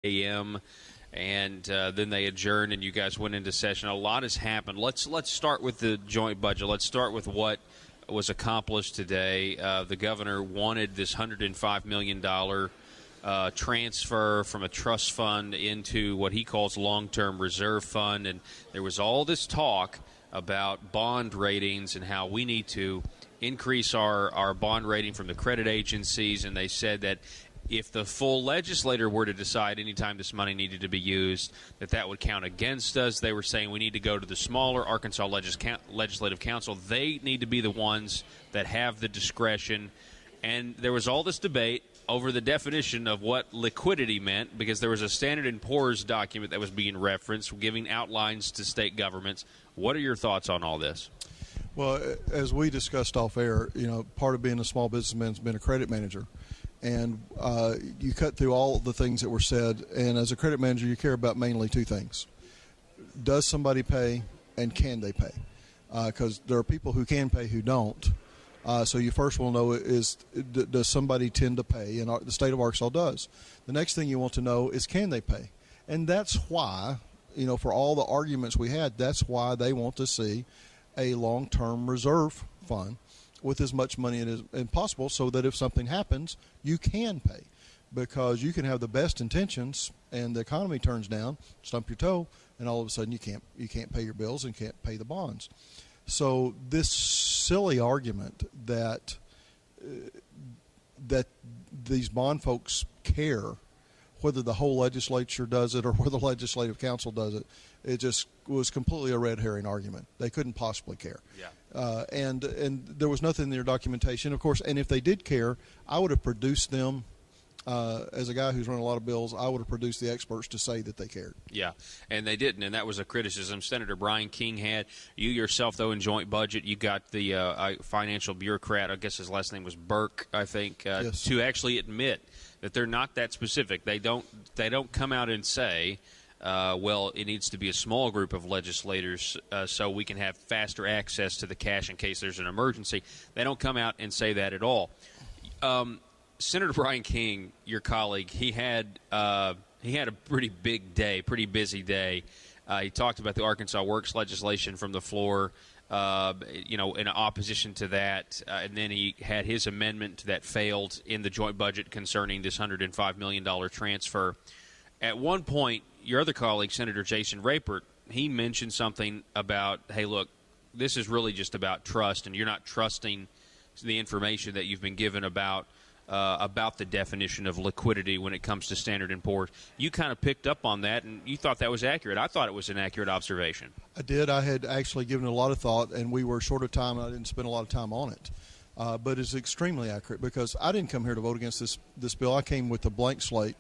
a.m., and then they adjourned, and you guys went into session. A lot has happened. Let's start with the joint budget. Let's start with what was accomplished today. The governor wanted this $105 million transfer from a trust fund into what he calls long-term reserve fund, and there was all this talk about bond ratings and how we need to increase our bond rating from the credit agencies, and they said that if the full legislature were to decide anytime this money needed to be used, that would count against us. They were saying we need to go to the smaller Arkansas Legislative Council. They need to be the ones that have the discretion. And there was all this debate over the definition of what liquidity meant, because there was a Standard & Poor's document that was being referenced, giving outlines to state governments. What are your thoughts on all this? Well, as we discussed off air, part of being a small businessman has been a credit manager. And you cut through all the things that were said, and as a credit manager, you care about mainly two things. Does somebody pay, and can they pay? Because there are people who can pay who don't. So you first will know does somebody tend to pay, and the state of Arkansas does. The next thing you want to know is, can they pay? And that's why, for all the arguments we had, that's why they want to see a long-term reserve fund with as much money as possible, so that if something happens, you can pay. Because you can have the best intentions and the economy turns down, stump your toe, and all of a sudden you can't pay your bills and can't pay the bonds. So this silly argument that these bond folks care whether the whole legislature does it or whether the legislative council does it, it just was completely a red herring argument. They couldn't possibly care. Yeah. And there was nothing in their documentation, of course. And if they did care, I would have produced them. As a guy who's run a lot of bills, I would have produced the experts to say that they cared. Yeah, and they didn't, and that was a criticism Senator Brian King had. You yourself, though, in joint budget, you got the financial bureaucrat, I guess his last name was Burke, I think, yes, to actually admit that they're not that specific. They don't come out and say, well, it needs to be a small group of legislators so we can have faster access to the cash in case there's an emergency. They don't come out and say that at all. Senator Brian King, your colleague, he had a pretty big day, pretty busy day. He talked about the Arkansas Works legislation from the floor, in opposition to that, and then he had his amendment that failed in the joint budget concerning this $105 million transfer. At one point, your other colleague, Senator Jason Rapert, he mentioned something about, hey, look, this is really just about trust, and you're not trusting the information that you've been given about the definition of liquidity when it comes to Standard & Poor's. You kind of picked up on that, and you thought that was accurate. I thought it was an accurate observation. I did. I had actually given it a lot of thought, and we were short of time, and I didn't spend a lot of time on it. But it's extremely accurate, because I didn't come here to vote against this bill. I came with a blank slate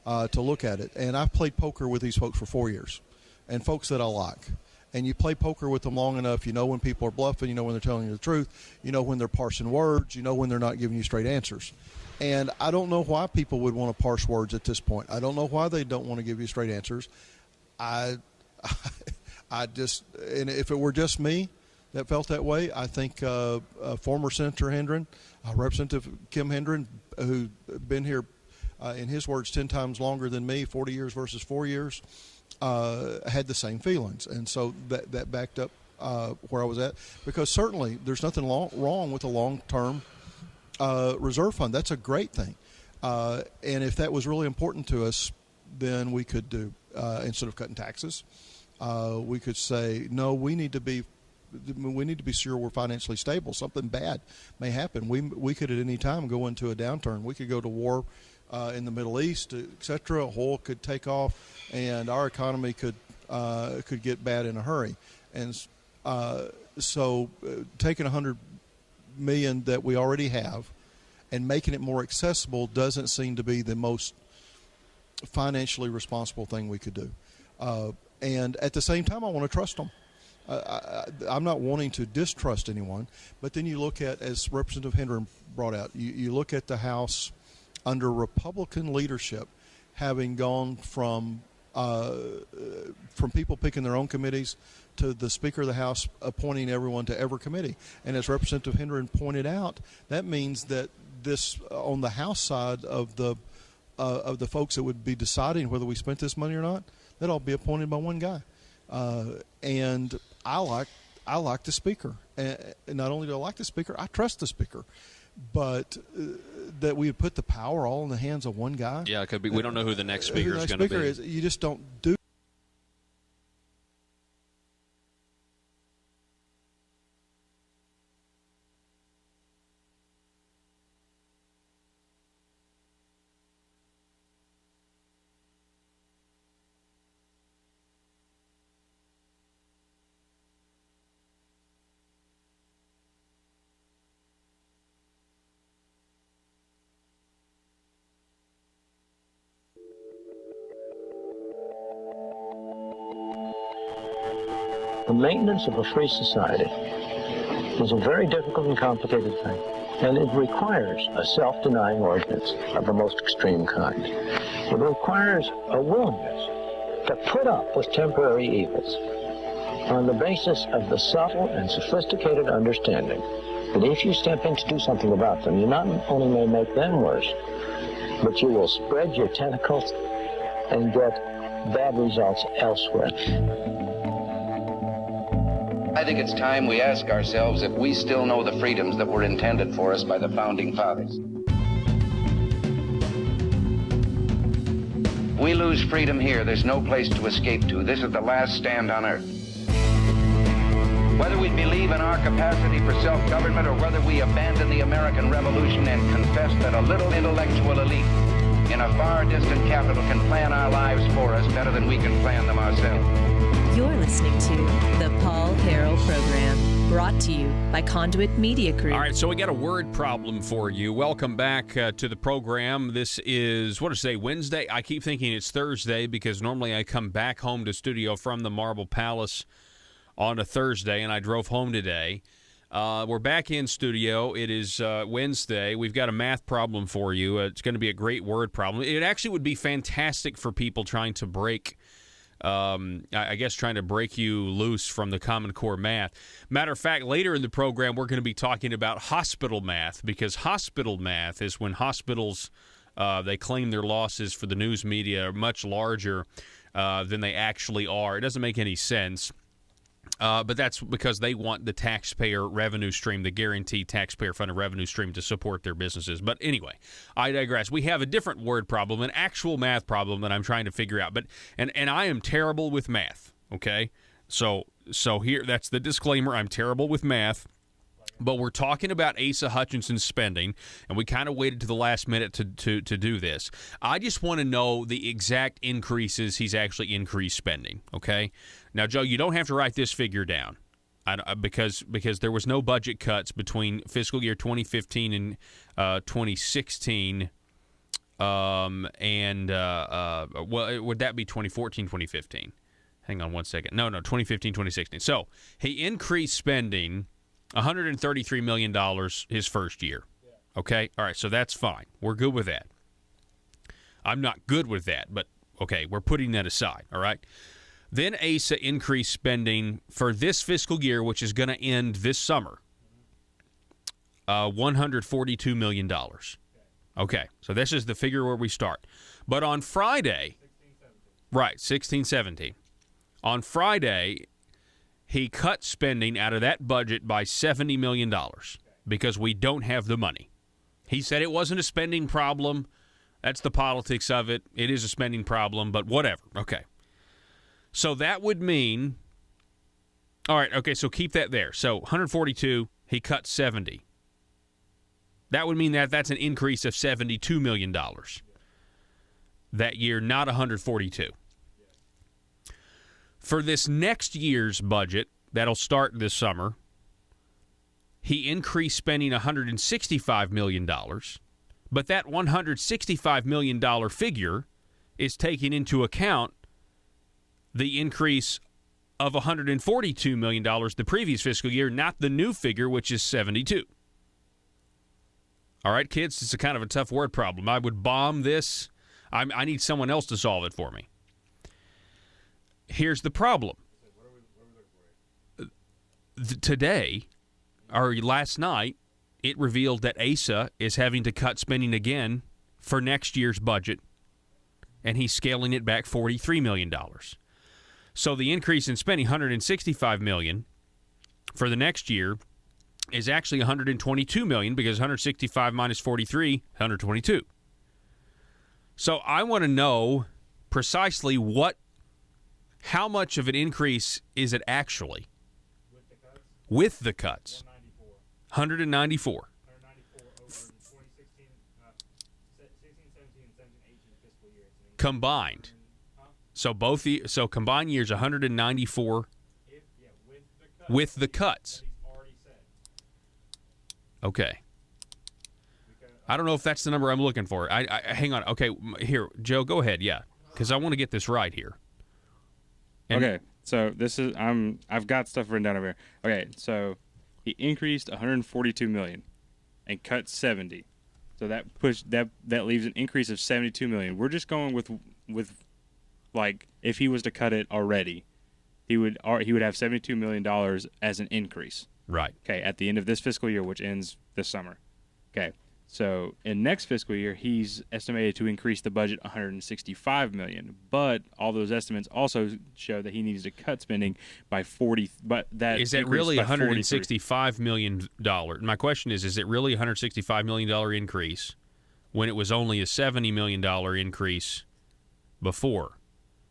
to look at it. And I've played poker with these folks for 4 years, and folks that I like. And you play poker with them long enough, you know when people are bluffing, you know when they're telling you the truth, you know when they're parsing words, you know when they're not giving you straight answers. And I don't know why people would want to parse words at this point. I don't know why they don't want to give you straight answers. I just, and if it were just me that felt that way, I think former Senator Hendren, Representative Kim Hendren, who's been here, in his words, 10 times longer than me, 40 years versus 4 years, had the same feelings. And so that backed up where I was at, because certainly there's nothing wrong with a long-term reserve fund. That's a great thing. And if that was really important to us, then we could do, instead of cutting taxes, we could say, no, we need to be sure we're financially stable. Something bad may happen. We could at any time go into a downturn. We could go to war in the Middle East, etc. Oil could take off, and our economy could get bad in a hurry. And so taking $100 million that we already have and making it more accessible doesn't seem to be the most financially responsible thing we could do. And at the same time, I want to trust them. I'm not wanting to distrust anyone, but then you look at, as Representative Hendren brought out, you look at the House under Republican leadership having gone from people picking their own committees to the Speaker of the House appointing everyone to every committee. And as Representative Hendren pointed out, that means that this, on the House side of the of the folks that would be deciding whether we spent this money or not, they'd all be appointed by one guy. And I like the speaker. And not only do I like the speaker, I trust the speaker. But that we would put the power all in the hands of one guy. Yeah, it could be. We don't know who the next speaker is going to be. You just don't do. The maintenance of a free society is a very difficult and complicated thing, and it requires a self-denying ordinance of the most extreme kind. It requires a willingness to put up with temporary evils on the basis of the subtle and sophisticated understanding that if you step in to do something about them, you not only may make them worse, but you will spread your tentacles and get bad results elsewhere. I think it's time we ask ourselves if we still know the freedoms that were intended for us by the Founding Fathers. We lose freedom here, there's no place to escape to. This is the last stand on earth. Whether we believe in our capacity for self-government or whether we abandon the American Revolution and confess that a little intellectual elite in a far distant capital can plan our lives for us better than we can plan them ourselves. You're listening to the Paul Harrell Program, brought to you by Conduit Media Group. All right, so we got a word problem for you. Welcome back to the program. This is, what to say, Wednesday? I keep thinking it's Thursday because normally I come back home to studio from the Marble Palace on a Thursday, and I drove home today. We're back in studio. It is Wednesday. We've got a math problem for you. It's going to be a great word problem. It actually would be fantastic for people trying to break trying to break you loose from the Common Core math. Matter of fact, later in the program, we're going to be talking about hospital math, because hospital math is when hospitals, they claim their losses for the news media are much larger than they actually are. It doesn't make any sense. But that's because they want the taxpayer revenue stream, the guaranteed taxpayer-funded revenue stream to support their businesses. But anyway, I digress. We have a different word problem, an actual math problem that I'm trying to figure out. But and I am terrible with math, okay? So here, that's the disclaimer. I'm terrible with math. But we're talking about Asa Hutchinson's spending, and we kind of waited to the last minute to do this. I just want to know the exact increases he's actually increased spending, okay? Now, Joe, you don't have to write this figure down because there was no budget cuts between fiscal year 2015 and 2016, well, would that be 2014, 2015? Hang on one second. No, 2015, 2016. So he increased spending $133 million his first year. Okay? All right, so that's fine. We're good with that. I'm not good with that, but okay, we're putting that aside, all right? Then Asa increased spending for this fiscal year, which is going to end this summer, $142 million. Okay, so this is the figure where we start. But on Friday, 16-17. On Friday, he cut spending out of that budget by $70 million because we don't have the money. He said it wasn't a spending problem. That's the politics of it. It is a spending problem, but whatever. Okay. So that would mean, all right, okay, so keep that there. So 142, he cut 70. That would mean that that's an increase of $72 million that year, not 142. For this next year's budget, that'll start this summer, he increased spending $165 million, but that $165 million figure is taking into account the increase of $142 million the previous fiscal year, not the new figure, which is 72. All right, kids, it's a kind of a tough word problem. I would bomb this. I need someone else to solve it for me. Here's the problem. Today, or last night, it revealed that Asa is having to cut spending again for next year's budget and he's scaling it back $43 million. So the increase in spending, $165 million for the next year, is actually $122 million because 165 minus 43, 122. So I want to know precisely how much of an increase is it actually? With the cuts. 194. Combined. So combined years 194 with the cuts. Okay. I don't know if that's the number I'm looking for. I hang on. Okay, here, Joe, go ahead. Yeah, because I want to get this right here. Okay, so this is I've got stuff written down over here. Okay, so he increased 142 million and cut 70. So that leaves an increase of 72 million. We're just going with like if he was to cut it already, he would have $72 million as an increase. Right. Okay, at the end of this fiscal year, which ends this summer. Okay. So in next fiscal year, he's estimated to increase the budget $165 million. But all those estimates also show that he needs to cut spending by 40. But that is that really $165 million? My question is it really a $165 million increase when it was only a $70 million increase before?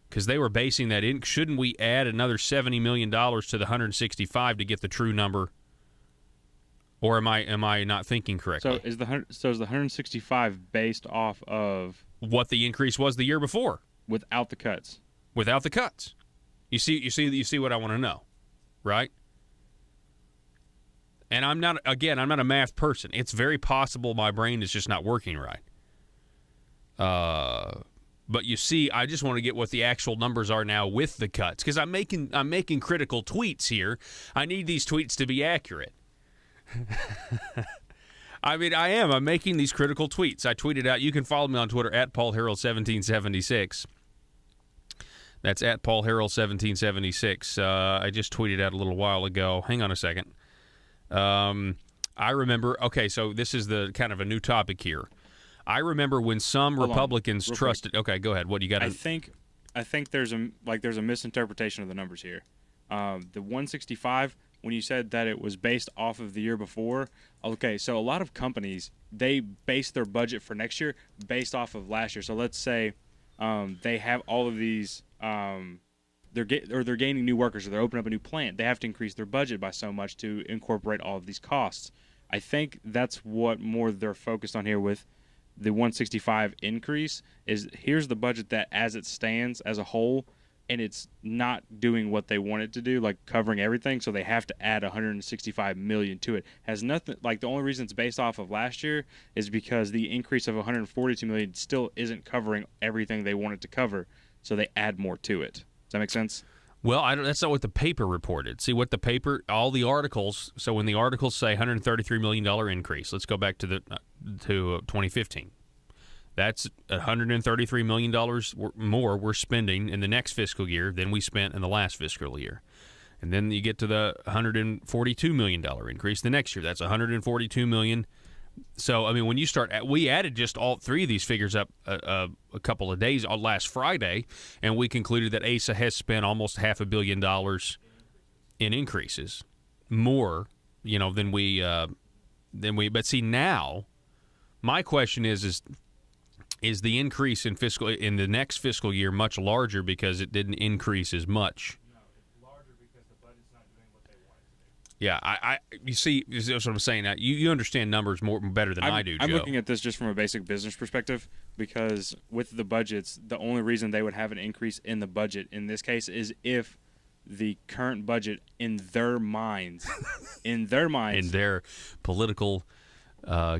Because they were basing that in. Shouldn't we add another $70 million to the 165 to get the true number? Or am I not thinking correctly? So is the 165 based off of what the increase was the year before without the cuts? Without the cuts. You see what I want to know, right? And I'm not a math person. It's very possible my brain is just not working right. But you see, I just want to get what the actual numbers are now with the cuts because I'm making critical tweets here. I need these tweets to be accurate. I mean, I am. I'm making these critical tweets. I tweeted out. You can follow me on Twitter at Paul Harrell 1776. That's at Paul Harrell 1776. I just tweeted out a little while ago. Hang on a second. I remember. Okay, so this is the kind of a new topic here. I remember when some Republicans trusted. Quick. Okay, go ahead. What do you got? I think there's a misinterpretation of the numbers here. The 165. When you said that it was based off of the year before, okay, so a lot of companies, they base their budget for next year based off of last year. So let's say they have all of these, they're gaining new workers or they're opening up a new plant. They have to increase their budget by so much to incorporate all of these costs. I think that's what more they're focused on here with the 165 increase is here's the budget that as it stands as a whole, and it's not doing what they want it to do, like covering everything, so they have to add $165 million to it. Has nothing, like the only reason it's based off of last year is because the increase of $142 million still isn't covering everything they want it to cover, so they add more to it. Does that make sense? Well, that's not what the paper reported. See what the paper, all the articles. So when the articles say $133 million increase, let's go back to 2015. That's $133 million more we're spending in the next fiscal year than we spent in the last fiscal year. And then you get to the $142 million increase the next year. That's $142 million. So, I mean, when you start, we added just all three of these figures up a couple of days on last Friday, and we concluded that ASA has spent almost $500 million in increases, more, than we. But see, now, my question is the increase in the next fiscal year much larger because it didn't increase as much? No, it's larger because the budget's not doing what they want it to do. Yeah, you see, that's what I'm saying. Now, you understand numbers better than I do, Joe. I'm looking at this just from a basic business perspective because with the budgets, the only reason they would have an increase in the budget in this case is if the current budget in their minds, in their political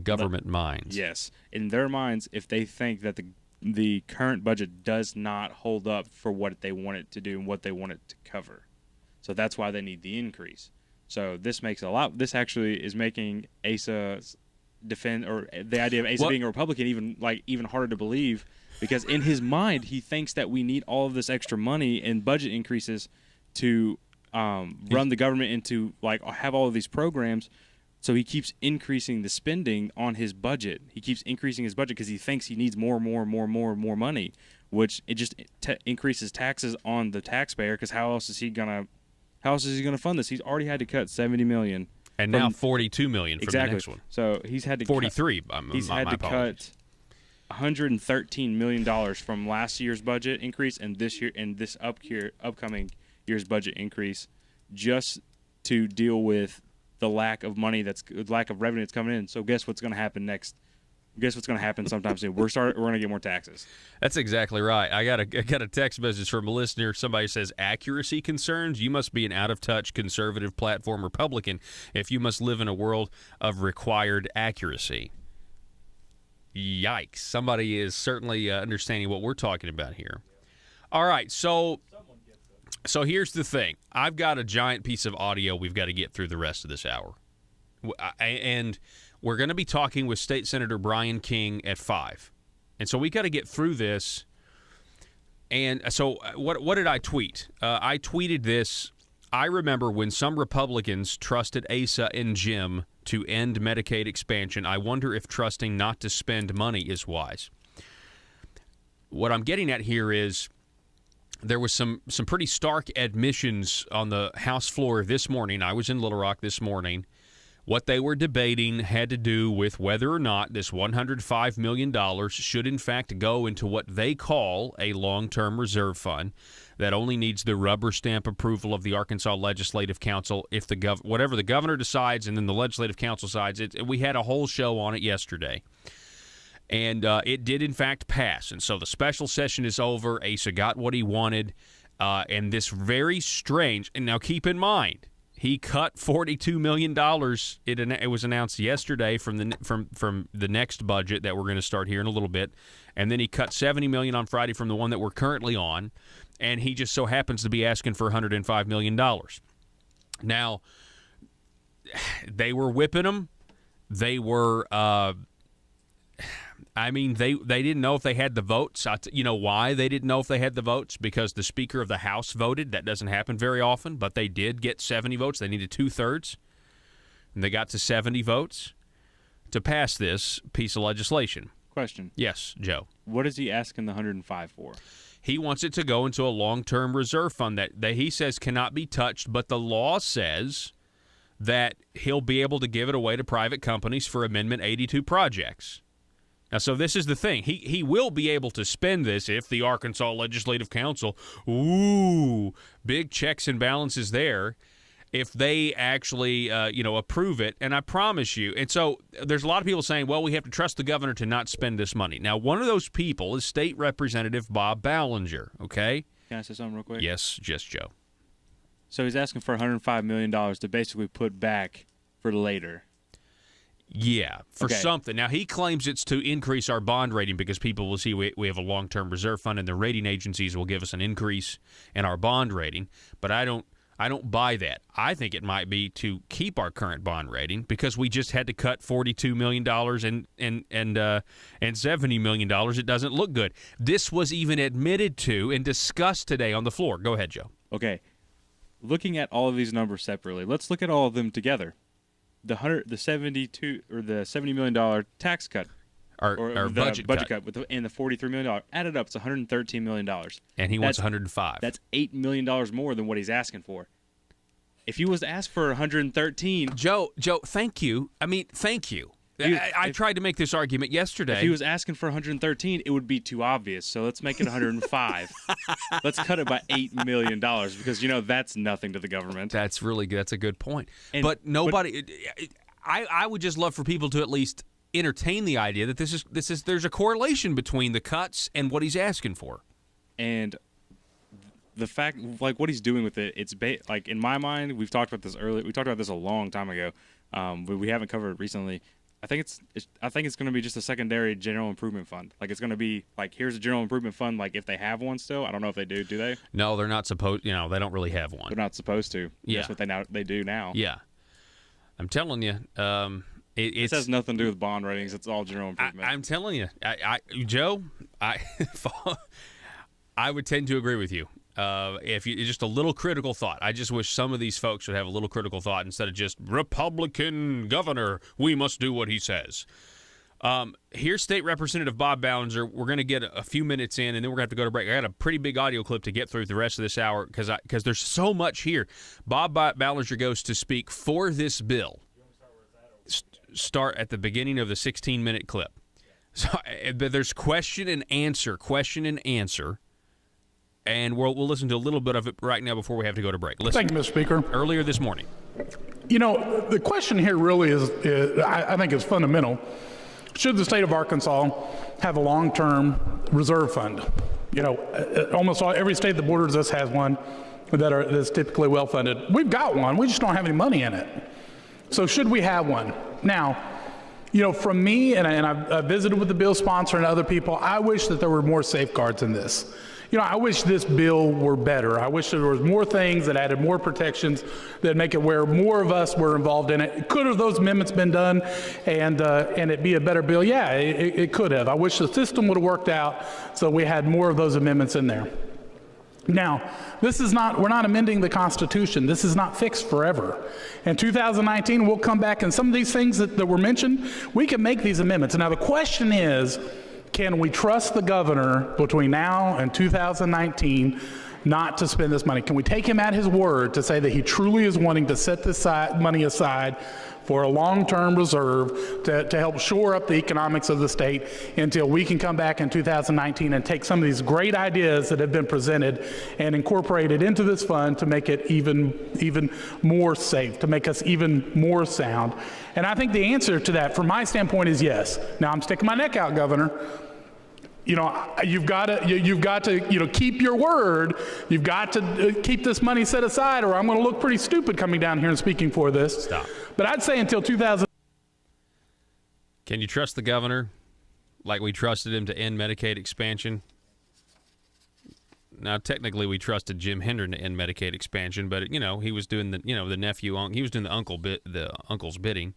government minds. Yes. In their minds, if they think that the current budget does not hold up for what they want it to do and what they want it to cover. So that's why they need the increase. So this makes this actually is making ASA defend, or the idea of ASA being a Republican even harder to believe because in his mind, he thinks that we need all of this extra money and budget increases to run the government and to have all of these programs. So he keeps increasing the spending on his budget. He keeps increasing his budget because he thinks he needs more money. which it just increases taxes on the taxpayer. Because how else is he gonna fund this? He's already had to cut $70 million, and now $42 million from the next one. So he's had to 43. He's had to cut $113 million from last year's budget increase and this upcoming year's budget increase, just to deal with the lack of revenue that's coming in. So guess what's going to happen next? Guess what's going to happen sometime soon? We're going to get more taxes. That's exactly right. I got a text message from a listener. Somebody says, accuracy concerns? You must be an out-of-touch conservative platform Republican if you must live in a world of required accuracy. Yikes. Somebody is certainly understanding what we're talking about here. All right, so here's the thing. I've got a giant piece of audio we've got to get through the rest of this hour. And we're going to be talking with State Senator Brian King at 5. And so we got to get through this. And so what did I tweet? I tweeted this. I remember when some Republicans trusted Asa and Jim to end Medicaid expansion. I wonder if trusting not to spend money is wise. What I'm getting at here is there was some pretty stark admissions on the House floor this morning. I was in Little Rock this morning. What they were debating had to do with whether or not this $105 million should in fact go into what they call a long-term reserve fund that only needs the rubber stamp approval of the Arkansas Legislative Council if whatever the governor decides and then the Legislative Council decides. We had a whole show on it yesterday. And it did, in fact, pass. And so the special session is over. Asa got what he wanted. And this very strange – and now keep in mind, he cut $42 million. It was announced yesterday from the next budget that we're going to start here in a little bit. And then he cut $70 million on Friday from the one that we're currently on. And he just so happens to be asking for $105 million. Now, they were whipping him. They were they didn't know if they had the votes. You know why they didn't know if they had the votes? Because the Speaker of the House voted. That doesn't happen very often, but they did get 70 votes. They needed 2/3, and they got to 70 votes to pass this piece of legislation. Question. Yes, Joe. What is he asking the 105 for? He wants it to go into a long-term reserve fund that he says cannot be touched, but the law says that he'll be able to give it away to private companies for Amendment 82 projects. Now, so this is the thing. He will be able to spend this if the Arkansas Legislative Council, big checks and balances there, if they actually, approve it. And I promise you. And so there's a lot of people saying, well, we have to trust the governor to not spend this money. Now, one of those people is State Representative Bob Ballinger, okay? Can I say something real quick? Yes, just Joe. So he's asking for $105 million to basically put back for later. Yeah, for something. Now, he claims it's to increase our bond rating because people will see we have a long-term reserve fund and the rating agencies will give us an increase in our bond rating. But I don't buy that. I think it might be to keep our current bond rating because we just had to cut $42 million and $70 million. It doesn't look good. This was even admitted to and discussed today on the floor. Go ahead, Joe. Okay. Looking at all of these numbers separately, let's look at all of them together. The $70 million tax cut, our budget cut, and the $43 million added up, it's $113 million. And he wants $105. That's $8 million more than what he's asking for. If he was to ask for $113, Joe, thank you. I mean, thank you. I tried to make this argument yesterday. If he was asking for $113, it would be too obvious. So let's make it $105. Let's cut it by $8 million because that's nothing to the government. That's really good. That's a good point. But nobody. I would just love for people to at least entertain the idea that there's a correlation between the cuts and what he's asking for. And the fact, like what he's doing with it, it's like in my mind, we've talked about this earlier. We talked about this a long time ago, but we haven't covered it recently. I think it's going to be just a secondary general improvement fund. Like it's going to be like here's a general improvement fund. Like if they have one still, I don't know if they do. Do they? No, they're not supposed. They don't really have one. They're not supposed to. Yeah, that's what they do now. Yeah, I'm telling you, it has nothing to do with bond ratings. It's all general improvement. I'm telling you, Joe, I would tend to agree with you. If you just a little critical thought. I just wish some of these folks would have a little critical thought instead of just Republican governor, we must do what he says. Here's State Representative Bob Ballinger. We're going to get a few minutes in, and then we're going to have to go to break. I got a pretty big audio clip to get through the rest of this hour because there's so much here. Bob Ballinger goes to speak for this bill. Start at the beginning of the 16-minute clip. So there's question and answer, and we'll listen to a little bit of it right now before we have to go to break. Listen. Thank you, Mr. Speaker. Earlier this morning. You know, the question here really is I think is fundamental. Should the state of Arkansas have a long-term reserve fund? You know, almost every state that borders us has one that's typically well-funded. We've got one. We just don't have any money in it. So should we have one? Now, you know, from me, and I've visited with the bill sponsor and other people, I wish that there were more safeguards in this. You know, I wish this bill were better. I wish there was more things that added more protections that make it where more of us were involved in it. Could have those amendments been done and it be a better bill? Yeah, it could have. I wish the system would have worked out so we had more of those amendments in there. Now, we're not amending the Constitution. This is not fixed forever. In 2019, we'll come back and some of these things that were mentioned, we can make these amendments. Now, the question is, can we trust the governor between now and 2019 not to spend this money? Can we take him at his word to say that he truly is wanting to set this money aside for a long-term reserve to help shore up the economics of the state until we can come back in 2019 and take some of these great ideas that have been presented and incorporate it into this fund to make it even more safe, to make us even more sound? And I think the answer to that, from my standpoint, is yes. Now, I'm sticking my neck out, Governor. You know, you've got to keep your word. You've got to keep this money set aside, or I'm going to look pretty stupid coming down here and speaking for this. Stop. But I'd say until 2000. Can you trust the governor like we trusted him to end Medicaid expansion? Now, technically, we trusted Jim Hendren to end Medicaid expansion, but he was doing the nephew. He was doing the uncle's bidding,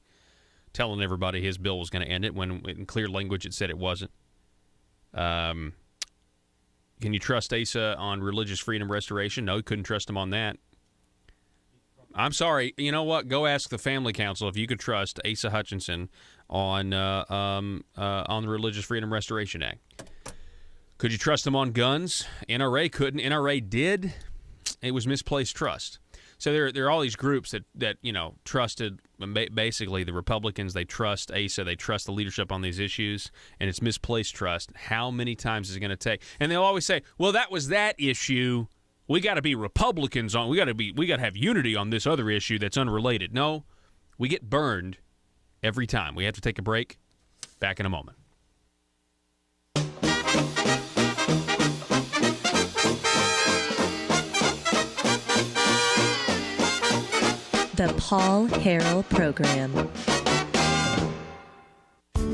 telling everybody his bill was going to end it when, in clear language, it said it wasn't. Can you trust Asa on religious freedom restoration? No, you couldn't trust him on that. I'm sorry. You know what? Go ask the Family Council if you could trust Asa Hutchinson on the Religious Freedom Restoration Act. Could you trust him on guns? NRA couldn't. NRA did. It was misplaced trust. So there are all these groups that trusted basically the Republicans. They trust Asa. They trust the leadership on these issues, and it's misplaced trust. How many times is it going to take? And they'll always say, "Well, that was that issue. We got to be Republicans on. We got to have unity on this other issue that's unrelated." No, we get burned every time. We have to take a break. Back in a moment. The Paul Harrell Program.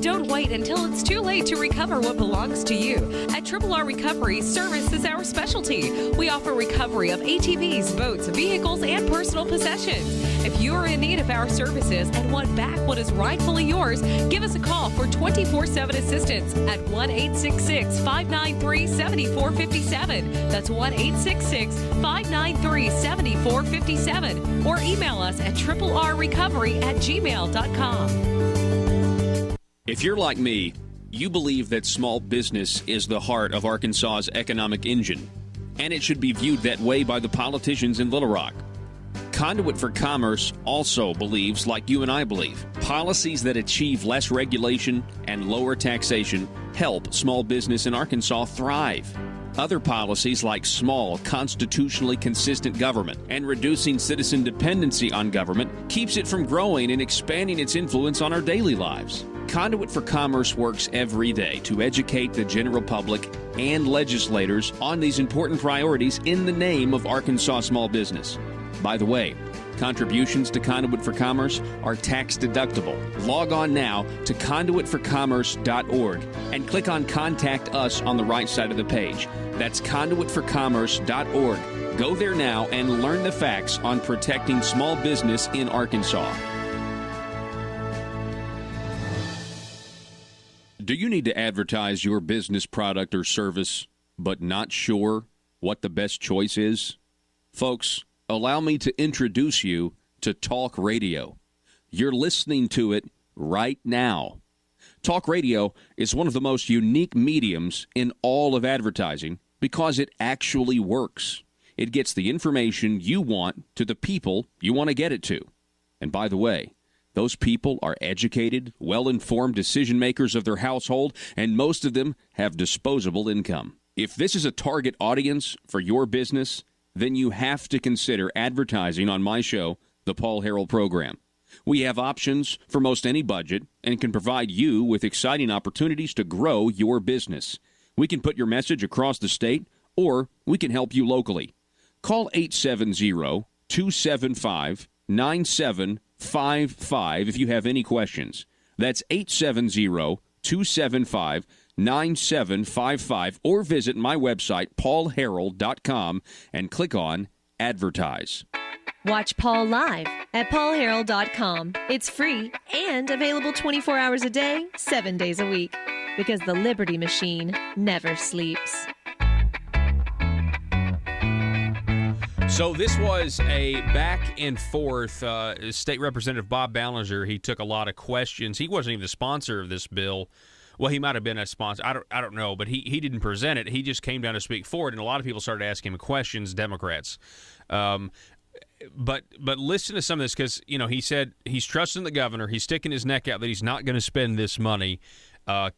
Don't wait until it's too late to recover what belongs to you. At Triple R Recovery, service is our specialty. We offer recovery of ATVs, boats, vehicles, and personal possessions. If you are in need of our services and want back what is rightfully yours, give us a call for 24/7 assistance at 1-866-593-7457. That's 1-866-593-7457. Or email us at triplrrecovery@gmail.com. If you're like me, you believe that small business is the heart of Arkansas's economic engine, and it should be viewed that way by the politicians in Little Rock. Conduit for Commerce also believes, like you and I believe, policies that achieve less regulation and lower taxation help small business in Arkansas thrive. Other policies like small, constitutionally consistent government and reducing citizen dependency on government keeps it from growing and expanding its influence on our daily lives. Conduit for Commerce works every day to educate the general public and legislators on these important priorities in the name of Arkansas small business. By the way, contributions to Conduit for Commerce are tax deductible. Log on now to conduitforcommerce.org and click on Contact Us on the right side of the page. That's conduitforcommerce.org. Go there now and learn the facts on protecting small business in Arkansas. Do you need to advertise your business product or service, but not sure what the best choice is? Folks, allow me to introduce you to Talk Radio. You're listening to it right now. Talk radio is one of the most unique mediums in all of advertising because it actually works. It gets the information you want to the people you want to get it to. And by the way, those people are educated, well-informed decision makers of their household, and most of them have disposable income. If this is a target audience for your business, then you have to consider advertising on my show, The Paul Harrell Program. We have options for most any budget and can provide you with exciting opportunities to grow your business. We can put your message across the state, or we can help you locally. Call 870-275-9755 if you have any questions. That's 870-275-9755, or visit my website, paulharrell.com, and click on Advertise. Watch Paul live at paulharrell.com. It's free and available 24 hours a day, 7 days a week, because the Liberty Machine never sleeps. So this was a back and forth. State Representative Bob Ballinger, he took a lot of questions. He wasn't even the sponsor of this bill. Well, he might have been a sponsor. I don't know, but he didn't present it. He just came down to speak for it, and a lot of people started asking him questions, Democrats. But listen to some of this, because he said he's trusting the governor. He's sticking his neck out that he's not going to spend this money.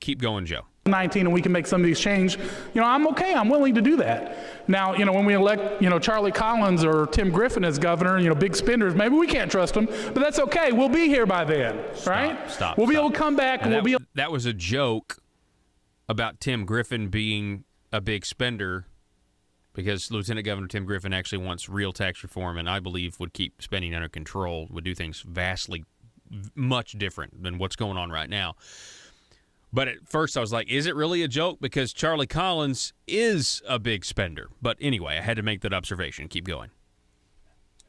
Keep going, Joe. 19 and we can make some of these change, I'm okay. I'm willing to do that. Now, when we elect, Charlie Collins or Tim Griffin as governor, big spenders, maybe we can't trust them, but that's okay. We'll be here by then, right? Stop. We'll be able to come back and that was a joke about Tim Griffin being a big spender, because Lieutenant Governor Tim Griffin actually wants real tax reform, and I believe would keep spending under control, would do things vastly much different than what's going on right now. But at first I was like, is it really a joke? Because Charlie Collins is a big spender. But anyway, I had to make that observation. Keep going.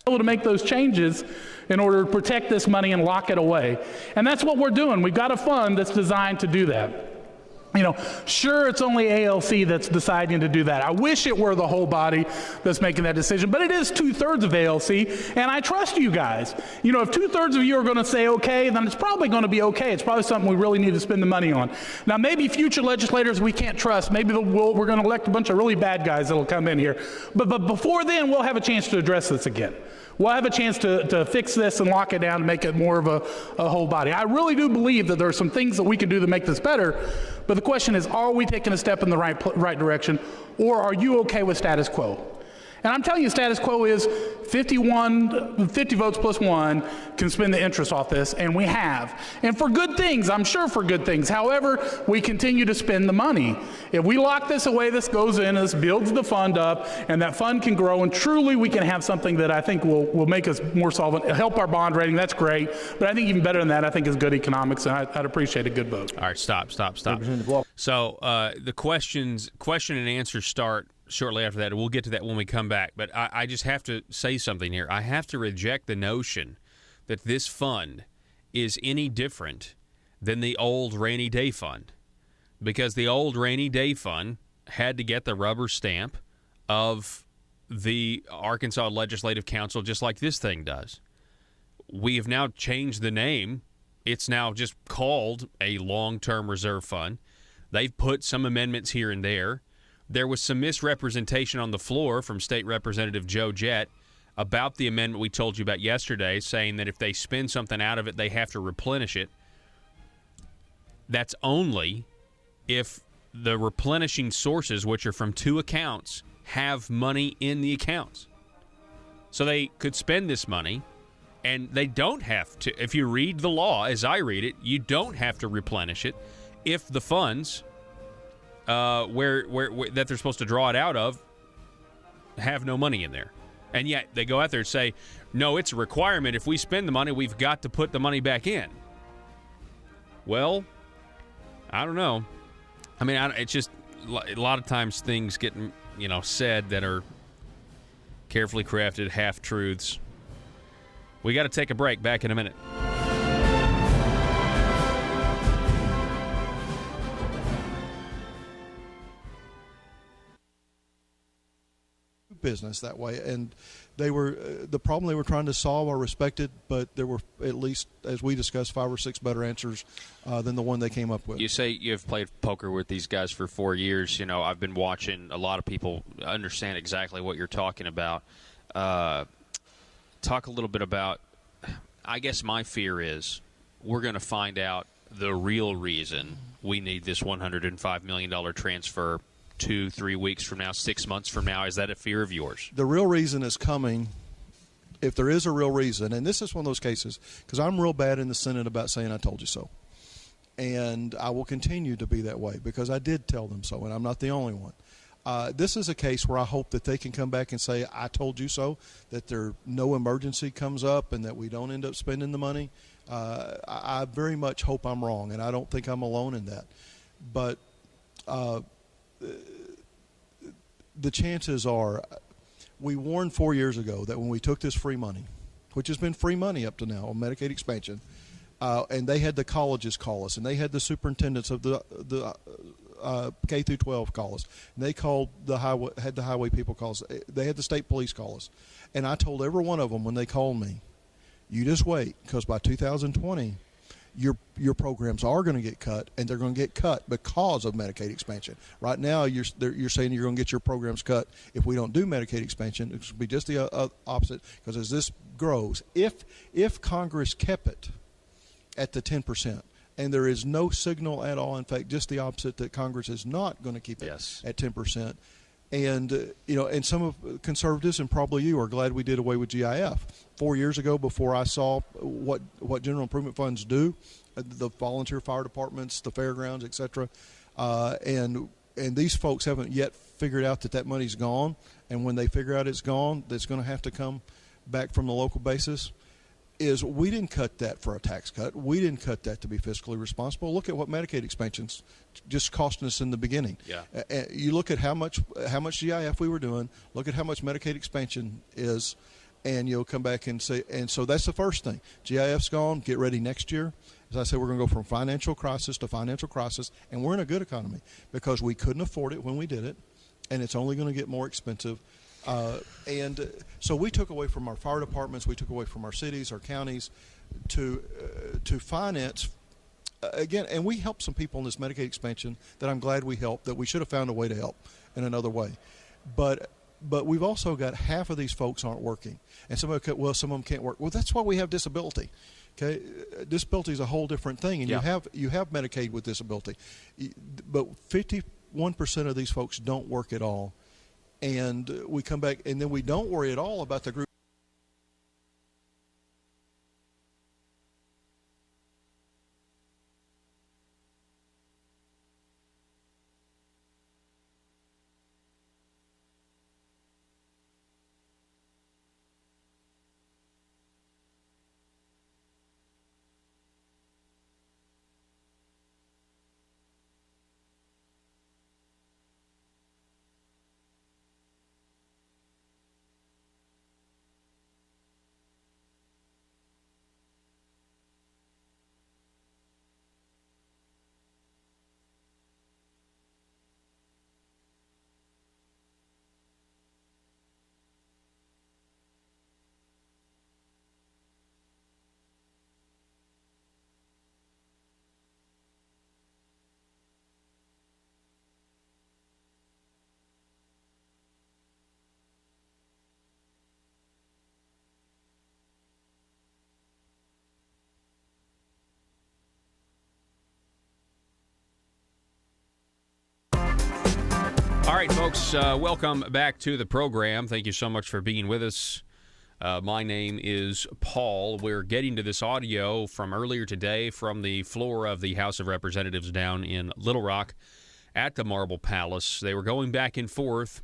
Able to make those changes in order to protect this money and lock it away. And that's what we're doing. We've got a fund that's designed to do that. Sure, it's only ALC that's deciding to do that. I wish it were the whole body that's making that decision, but it is 2/3 of ALC, and I trust you guys. If 2/3 of you are going to say okay, then it's probably going to be okay. It's probably something we really need to spend the money on. Now, maybe future legislators we can't trust. Maybe we're going to elect a bunch of really bad guys that'll come in here. But before then, we'll have a chance to address this again. We'll have a chance to fix this and lock it down and make it more of a whole body. I really do believe that there are some things that we can do to make this better, but the question is, are we taking a step in the right direction, or are you okay with status quo? And I'm telling you, status quo is 50 votes plus one can spend the interest off this, and we have. And for good things, I'm sure for good things. However, we continue to spend the money. If we lock this away, this goes in, this builds the fund up, and that fund can grow, and truly we can have something that I think will make us more solvent, help our bond rating. That's great. But I think even better than that, I think is good economics, and I'd appreciate a good vote. All right, stop. So the question and answer start shortly after that. We'll get to that when we come back. But I just have to say something here. I have to reject the notion that this fund is any different than the old rainy day fund, because the old rainy day fund had to get the rubber stamp of the Arkansas Legislative Council, just like this thing does. We have now changed the name. It's now just called a long-term reserve fund. They've put some amendments here and there. There was some misrepresentation on the floor from State Representative Joe Jett about the amendment we told you about yesterday, saying that if they spend something out of it, they have to replenish it. That's only if the replenishing sources, which are from two accounts, have money in the accounts. So they could spend this money, and they don't have to. If you read the law, as I read it, you don't have to replenish it if the funds where that they're supposed to draw it out of have no money in there. And yet they go out there and say, no, it's a requirement. If we spend the money, we've got to put the money back in. Well, I don't know. I mean, it's just a lot of times things get, said that are carefully crafted half-truths. We got to take a break. Back in a minute. business that way, and they were the problem they were trying to solve. I respected, but there were at least, as we discussed, 5 or 6 better answers than the one they came up with. You say you've played poker with these guys for 4 years. I've been watching. A lot of people understand exactly what you're talking about. Talk a little bit about. I guess my fear is we're going to find out the real reason we need this $105 million transfer 2-3 weeks from now, 6 months from now. Is that a fear of yours? The real reason is coming, if there is a real reason, and this is one of those cases, because I'm real bad in the Senate about saying I told you so. And I will continue to be that way because I did tell them so, and I'm not the only one. This is a case where I hope that they can come back and say, I told you so, that no emergency comes up and that we don't end up spending the money. I very much hope I'm wrong, and I don't think I'm alone in that. But the chances are, we warned 4 years ago that when we took this free money, which has been free money up to now on Medicaid expansion, and they had the colleges call us, and they had the superintendents of the K through 12 call us, and they called the highway people call us. They had the state police call us, and I told every one of them when they called me, you just wait, because by 2020, your programs are going to get cut, and they're going to get cut because of Medicaid expansion. Right now, you're saying you're going to get your programs cut if we don't do Medicaid expansion. It should be just the opposite, because as this grows, if Congress kept it at the 10%, and there is no signal at all, in fact, just the opposite, that Congress is not going to keep it at 10%. And and some of conservatives, and probably you, are glad we did away with GIF 4 years ago. Before I saw what general improvement funds do, the volunteer fire departments, the fairgrounds, etc. And these folks haven't yet figured out that money's gone. And when they figure out it's gone, that's going to have to come back from the local basis. Is we didn't cut that for a tax cut. We didn't cut that to be fiscally responsible. Look at what Medicaid expansion's just costing us in the beginning. Yeah. You look at how much GIF we were doing. Look at how much Medicaid expansion is, and you'll come back and say. And so that's the first thing. GIF's gone. Get ready next year. As I said, we're going to go from financial crisis to financial crisis, and we're in a good economy because we couldn't afford it when we did it, and it's only going to get more expensive. And so we took away from our fire departments, we took away from our cities, our counties, to finance again. And we helped some people in this Medicaid expansion that I'm glad we helped. That we should have found a way to help in another way, but we've also got half of these folks aren't working, and some of them can't work. Well, that's why we have disability. Okay, disability is a whole different thing, and you have Medicaid with disability, but 51% of these folks don't work at all. And we come back, and then we don't worry at all about the group. All right, folks, welcome back to the program. Thank you so much for being with us. My name is Paul. We're getting to this audio from earlier today from the floor of the House of Representatives down in Little Rock at the Marble Palace. They were going back and forth,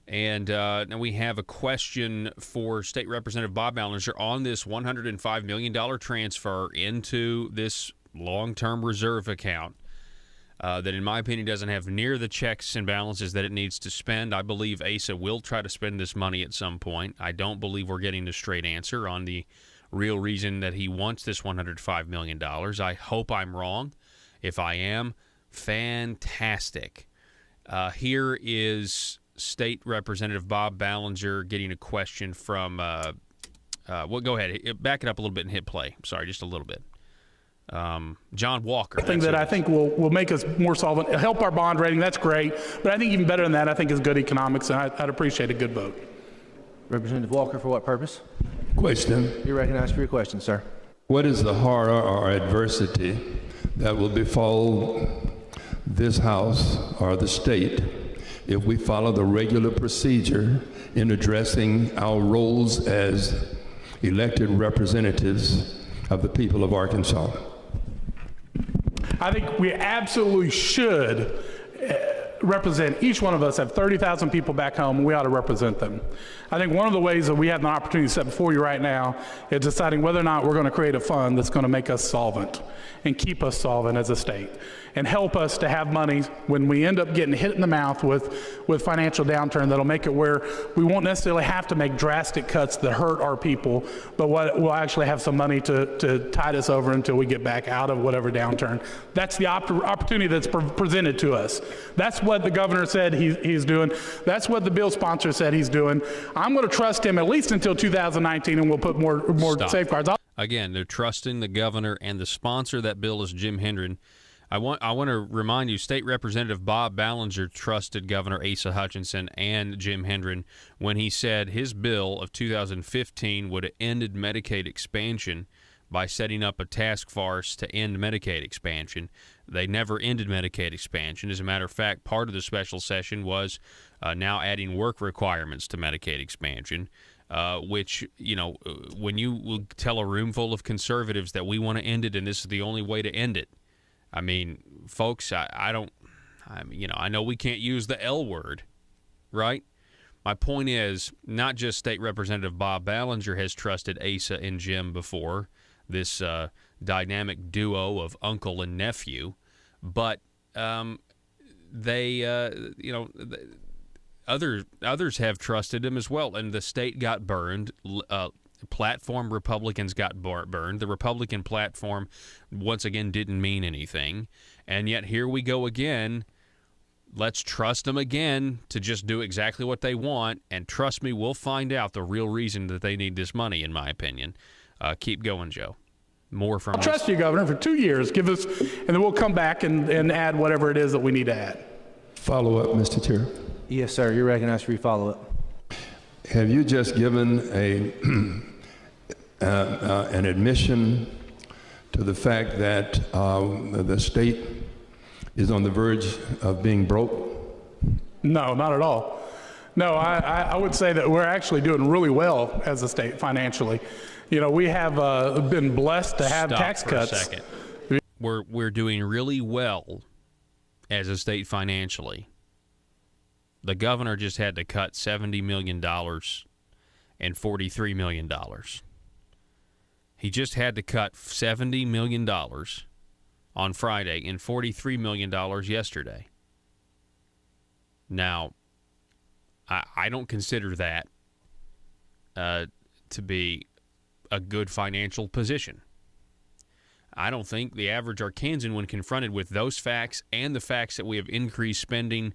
and now we have a question for State Representative Bob Ballinger on this $105 million transfer into this long-term reserve account. That, in my opinion, doesn't have near the checks and balances that it needs to spend. I believe ASA will try to spend this money at some point. I don't believe we're getting a straight answer on the real reason that he wants this $105 million. I hope I'm wrong. If I am, fantastic. Here is State Representative Bob Ballinger getting a question from well, go ahead. Back it up a little bit and hit play. Sorry, just a little bit. John Walker. Thing that I think will make us more solvent, help our bond rating, that's great. But I think even better than that, I think is good economics, and I'd appreciate a good vote. Representative Walker, for what purpose? Question. You're recognized for your question, sir. What is the horror or adversity that will befall this House or the state if we follow the regular procedure in addressing our roles as elected representatives of the people of Arkansas? I think we absolutely should represent, each one of us have 30,000 people back home, and we ought to represent them. I think one of the ways that we have an opportunity set before you right now is deciding whether or not we're going to create a fund that's going to make us solvent and keep us solvent as a state and help us to have money when we end up getting hit in the mouth with financial downturn that'll make it where we won't necessarily have to make drastic cuts that hurt our people, but we'll actually have some money to tide us over until we get back out of whatever downturn. That's the opportunity that's presented to us. That's what the governor said he's doing. That's what the bill sponsor said he's doing. I'm going to trust him at least until 2019, and we'll put more safeguards. Again, they're trusting the governor, and the sponsor of that bill is Jim Hendren. I want to remind you, State Representative Bob Ballinger trusted Governor Asa Hutchinson and Jim Hendren when he said his bill of 2015 would have ended Medicaid expansion by setting up a task force to end Medicaid expansion. They never ended Medicaid expansion. As a matter of fact, part of the special session was now adding work requirements to Medicaid expansion, which, you know, when you will tell a room full of conservatives that we want to end it and this is the only way to end it, I mean, folks, I know we can't use the L word, right? My point is, not just State Representative Bob Ballinger has trusted Asa and Jim before, this dynamic duo of uncle and nephew, but others have trusted him as well, and the state got burned. Platform Republicans got burned. The Republican platform, once again, didn't mean anything. And yet here we go again. Let's trust them again to just do exactly what they want. And trust me, we'll find out the real reason that they need this money, in my opinion. Keep going, Joe. More from I'll trust you, Governor, for 2 years. Give us, and then we'll come back and add whatever it is that we need to add. Follow up, Mr. Chair. Yes, sir. You're recognized for your follow-up. Have you just given an admission to the fact that the state is on the verge of being broke? No, not at all. No, I would say that we're actually doing really well as a state financially. You know, we have been blessed to have tax cuts. Stop for a second. We're doing really well as a state financially. The governor just had to cut $70 million and $43 million. He just had to cut $70 million on Friday and $43 million yesterday. Now, I don't consider that to be a good financial position. I don't think the average Arkansan, when confronted with those facts and the facts that we have increased spending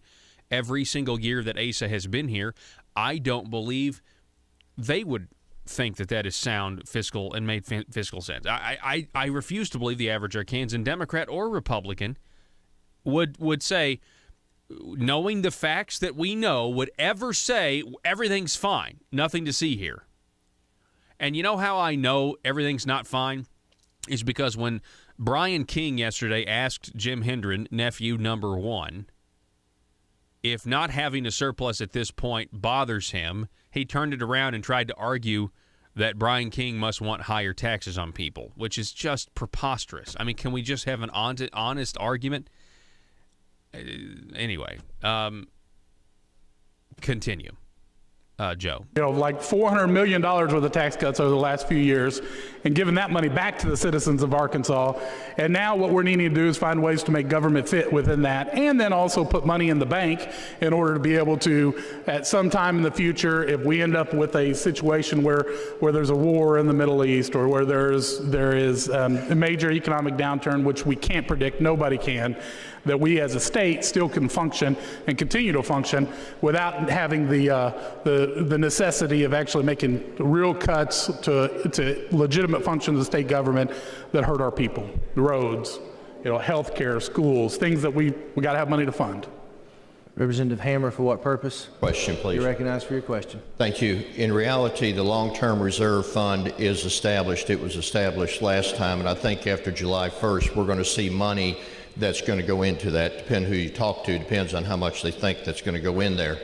every single year that Asa has been here, I don't believe they would think that is sound fiscal and made fiscal sense. I refuse to believe the average Arkansan, Democrat or Republican, would say, knowing the facts that we know, would ever say everything's fine, nothing to see here. And you know how I know everything's not fine? Is because when Brian King yesterday asked Jim Hendren, nephew number one, if not having a surplus at this point bothers him, he turned it around and tried to argue that Brian King must want higher taxes on people, which is just preposterous. I mean, can we just have an honest argument? Anyway, continue. Joe. You know, like $400 million worth of tax cuts over the last few years and giving that money back to the citizens of Arkansas. And now what we're needing to do is find ways to make government fit within that, and then also put money in the bank in order to be able to, at some time in the future, if we end up with a situation where there's a war in the Middle East, or where there is a major economic downturn, which we can't predict, nobody can, that we as a state still can function and continue to function without having the necessity of actually making real cuts to legitimate functions of the state government that hurt our people. The roads, health care, schools, things that we got to have money to fund. Representative Hammer, for what purpose? Question, please. You're recognized for your question. Thank you. In reality, the long-term reserve fund is established. It was established last time, and I think after July 1st, we're going to see money that's going to go into that. Depending who you talk to, depends on how much they think that's going to go in there.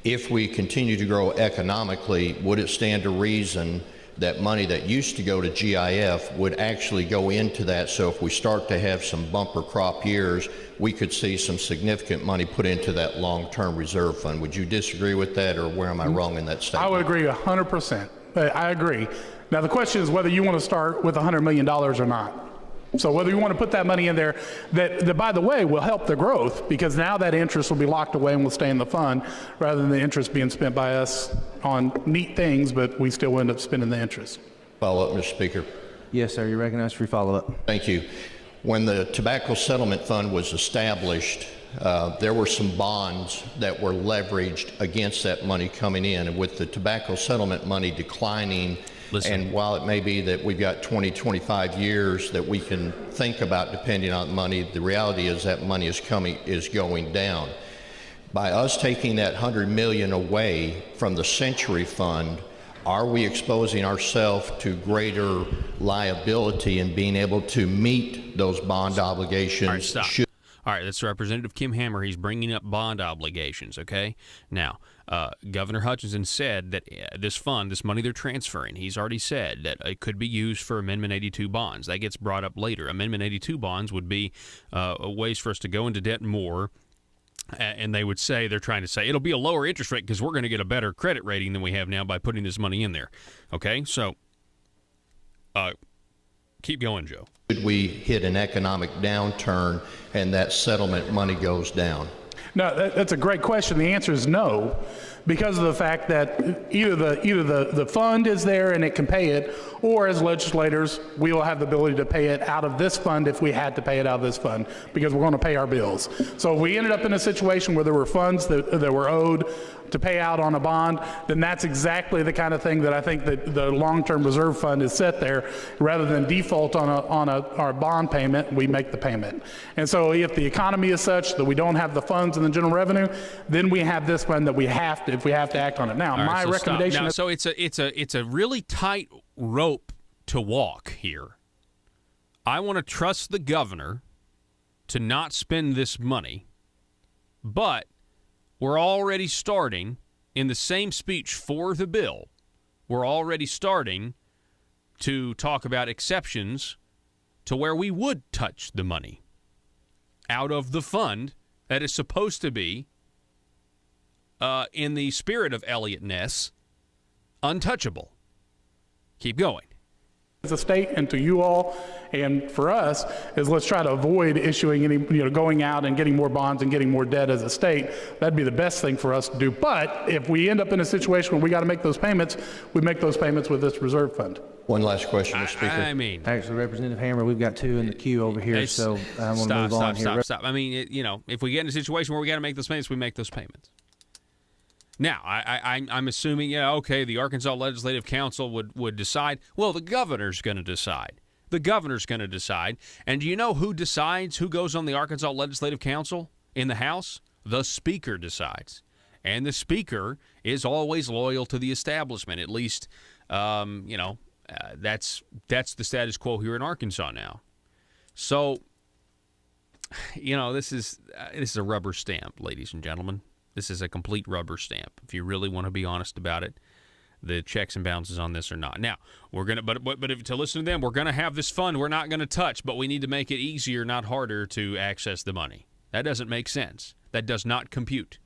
If we continue to grow economically, would it stand to reason that money that used to go to GIF would actually go into that? So if we start to have some bumper crop years, we could see some significant money put into that long-term reserve fund. Would you disagree with that, or where am I wrong in that statement? I would agree 100%. I agree. Now the question is whether you want to start with $100 million or not. So whether you want to put that money in there, that by the way, will help the growth, because now that interest will be locked away and will stay in the fund, rather than the interest being spent by us on neat things, but we still end up spending the interest. Follow up, Mr. Speaker. Yes, sir. You're recognized for your follow-up. Thank you. When the Tobacco Settlement Fund was established, there were some bonds that were leveraged against that money coming in, and with the tobacco settlement money declining, and while it may be that we've got 20, 25 years that we can think about depending on money, the reality is that money is going down. By us taking that $100 million away from the Century Fund, are we exposing ourselves to greater liability in being able to meet those bond obligations? All right, stop. All right, that's Representative Kim Hammer. He's bringing up bond obligations, okay? Now, Governor Hutchinson said that this fund, this money they're transferring, he's already said that it could be used for Amendment 82 bonds. That gets brought up later. Amendment 82 bonds would be ways for us to go into debt more, and they would say, they're trying to say, it'll be a lower interest rate because we're going to get a better credit rating than we have now by putting this money in there. Okay, so keep going, Joe. Should we hit an economic downturn and that settlement money goes down? No, that's a great question. The answer is no, because of the fact that either the fund is there and it can pay it, or as legislators, we will have the ability to pay it out of this fund if we had to pay it out of this fund, because we're going to pay our bills. So if we ended up in a situation where there were funds that were owed to pay out on a bond, then that's exactly the kind of thing that I think that the long-term reserve fund is set there. Rather than default on our bond payment, we make the payment. And so if the economy is such that we don't have the funds in the general revenue, then we have this fund that we have to, if we have to act on it. Now, my recommendation is... So it's a really tight rope to walk here. I want to trust the governor to not spend this money, but we're already starting, in the same speech for the bill, we're already starting to talk about exceptions to where we would touch the money out of the fund that is supposed to be, in the spirit of Elliot Ness, untouchable. Keep going. As a state and to you all and for us is let's try to avoid issuing any, going out and getting more bonds and getting more debt as a state. That'd be the best thing for us to do. But if we end up in a situation where we got to make those payments, we make those payments with this reserve fund. One last question, Mr. Speaker. I mean, actually, Representative Hammer, we've got two in the queue over here, so I'm going to move on here. Stop. I mean, if we get in a situation where we got to make those payments, we make those payments. Now, I'm assuming, the Arkansas Legislative Council would decide. Well, the governor's going to decide. The governor's going to decide. And do you know who decides who goes on the Arkansas Legislative Council in the House? The Speaker decides. And the Speaker is always loyal to the establishment. At least, that's the status quo here in Arkansas now. So, this is a rubber stamp, ladies and gentlemen. This is a complete rubber stamp. If you really want to be honest about it, the checks and balances on this or not. Now, we're gonna, but if to listen to them, we're gonna have this fund we're not gonna touch, but we need to make it easier, not harder, to access the money. That doesn't make sense. That does not compute.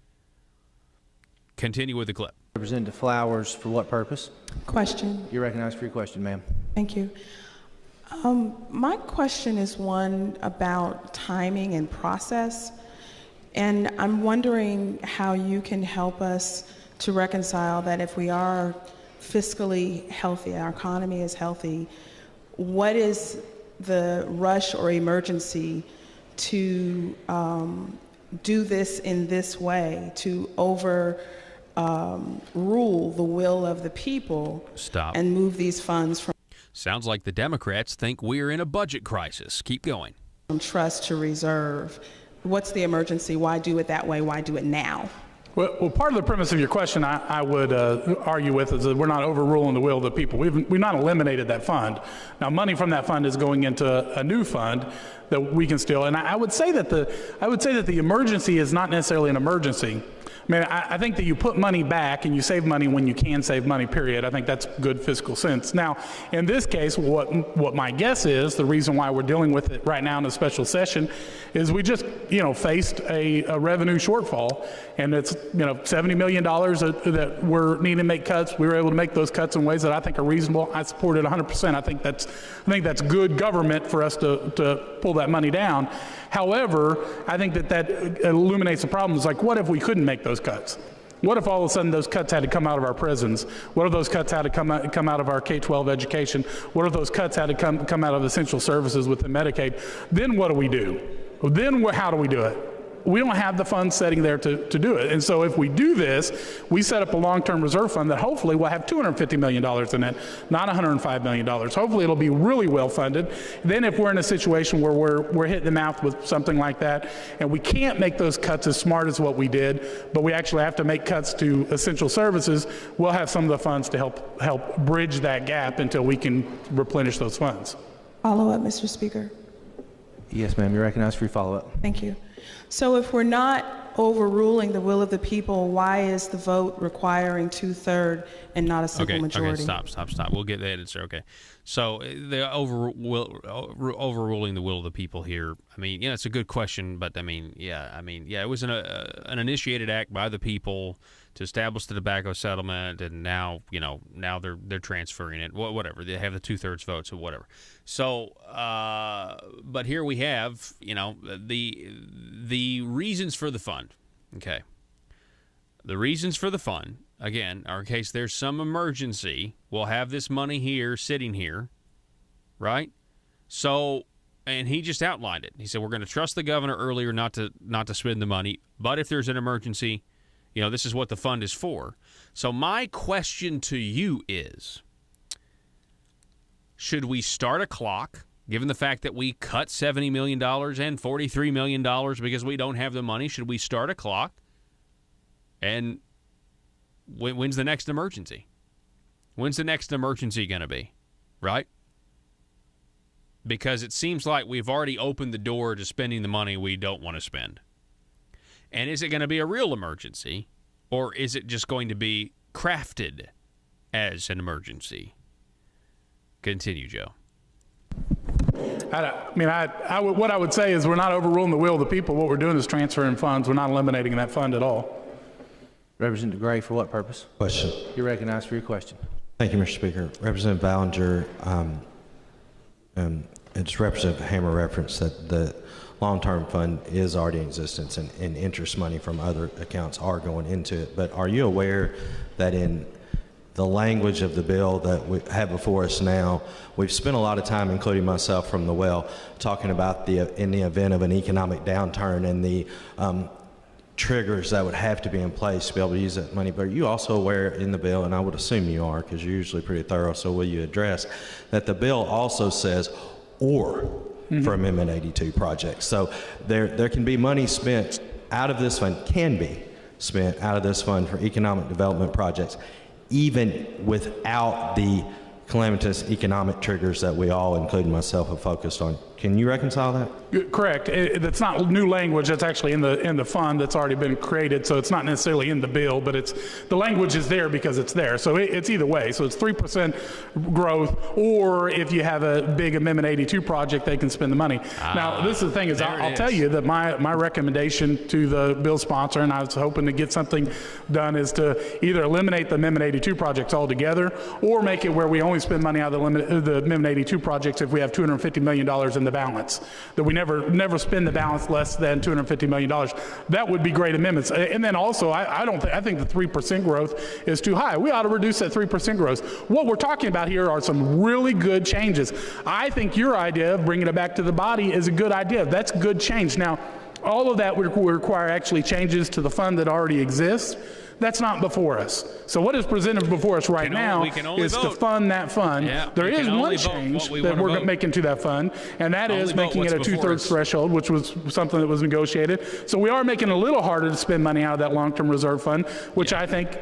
Continue with the clip. Representative Flowers, for what purpose? Question. You're recognized for your question, ma'am. Thank you. My question is one about timing and process. And I'm wondering how you can help us to reconcile that if we are fiscally healthy, our economy is healthy, what is the rush or emergency to do this in this way, to rule the will of the people. Stop. And move these funds from Sounds like the Democrats think we're in a budget crisis. Keep going. From trust to reserve. What's the emergency? Why do it that way? Why do it now? Well, part of the premise of your question I would argue with is that we're not overruling the will of the people. We've not eliminated that fund. Now, money from that fund is going into a new fund that we can still. And I would say that the emergency is not necessarily an emergency. I mean, I think that you put money back and you save money when you can save money, period. I think that's good fiscal sense. Now, in this case, what my guess is, the reason why we're dealing with it right now in a special session is we just, faced a revenue shortfall, and it's, $70 million that we're needing to make cuts. We were able to make those cuts in ways that I think are reasonable. I support it 100%. I think that's good government for us to pull that money down. However, I think that illuminates the problem. It's like, what if we couldn't make those cuts? What if all of a sudden those cuts had to come out of our prisons? What if those cuts had to come out of our K-12 education? What if those cuts had to come out of essential services within Medicaid? Then what do we do? Then how do we do it? We don't have the funds sitting there to do it. And so if we do this, we set up a long-term reserve fund that hopefully will have $250 million in it, not $105 million. Hopefully it'll be really well funded. Then if we're in a situation where we're hitting the mouth with something like that, and we can't make those cuts as smart as what we did, but we actually have to make cuts to essential services, we'll have some of the funds to help bridge that gap until we can replenish those funds. Follow up, Mr. Speaker. Yes, ma'am. You're recognized for your follow-up. Thank you. So if we're not overruling the will of the people, why is the vote requiring 2/3 and not a simple majority? Okay, stop. We'll get that answer. Okay. So the overruling the will of the people here, I mean, it's a good question, but it was an initiated act by the people to establish the tobacco settlement, and now they're transferring it. Whatever, they have the 2/3 vote, so whatever. So, but here we have, the reasons for the fund. Okay, the reasons for the fund again are in case there's some emergency. We'll have this money here, sitting here, right? So, and he just outlined it. He said we're going to trust the governor earlier not to spend the money, but if there's an emergency, this is what the fund is for. So my question to you is, should we start a clock, given the fact that we cut $70 million and $43 million because we don't have the money? Should we start a clock? And when's the next emergency? When's the next emergency going to be, right? Because it seems like we've already opened the door to spending the money we don't want to spend. And is it going to be a real emergency, or is it just going to be crafted as an emergency? Continue, Joe. What I would say is we're not overruling the will of the people. What we're doing is transferring funds. We're not eliminating that fund at all. Representative Gray, for what purpose? Question. You're recognized for your question. Thank you, Mr. Speaker. Representative Ballinger, it's Representative Hammer referenced that the long-term fund is already in existence, and interest money from other accounts are going into it. But are you aware that in the language of the bill that we have before us now, we've spent a lot of time, including myself from the well, talking about in the event of an economic downturn and the triggers that would have to be in place to be able to use that money. But are you also aware in the bill, and I would assume you are because you're usually pretty thorough, so will you address that the bill also says for Amendment 82 projects? So there can be money spent out of this fund, can be spent out of this fund for economic development projects, even without the calamitous economic triggers that we all, including myself, have focused on. Can you reconcile that? Correct. It's not new language. That's actually in the fund that's already been created. So it's not necessarily in the bill, but the language is there because it's there. So it's either way. So it's 3% growth, or if you have a big Amendment 82 project, they can spend the money. Now, this is the thing is, I'll tell you that my recommendation to the bill sponsor, and I was hoping to get something done, is to either eliminate the Amendment 82 projects altogether, or make it where we only spend money out of the Amendment 82 projects if we have $250 million in the balance, that we never spend the balance less than $250 million. That would be great amendments. And then also, I think the 3% growth is too high. We ought to reduce that 3% growth. What we're talking about here are some really good changes. I think your idea of bringing it back to the body is a good idea. That's good change. Now, all of that would require actually changes to the fund that already exists. That's not before us. So what is presented before us right now is to fund that fund. Yeah, there is one change that we're making to that fund, and that is making it a 2/3 threshold, which was something that was negotiated. So we are making it a little harder to spend money out of that long-term reserve fund, which I think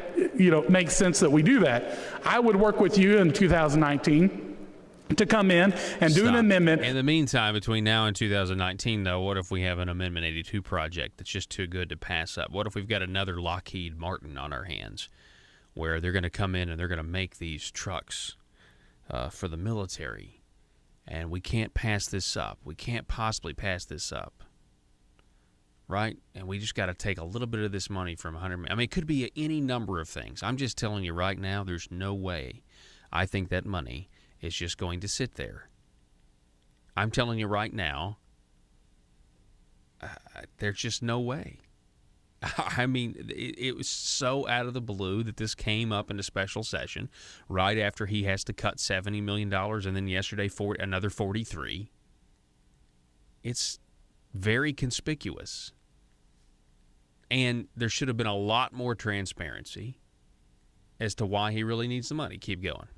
makes sense that we do that. I would work with you in 2019 to come in and do an amendment. In the meantime, between now and 2019, though, what if we have an Amendment 82 project that's just too good to pass up? What if we've got another Lockheed Martin on our hands where they're going to come in and they're going to make these trucks for the military, and we can't pass this up? We can't possibly pass this up, right? And we just got to take a little bit of this money from 100 million. I mean, it could be any number of things. I'm just telling you right now, there's no way I think that money is just going to sit there. I'm telling you right now, there's just no way. I mean, it was so out of the blue that this came up in a special session right after he has to cut $70 million, and then yesterday another 43. It's very conspicuous. And there should have been a lot more transparency as to why he really needs the money. Keep going.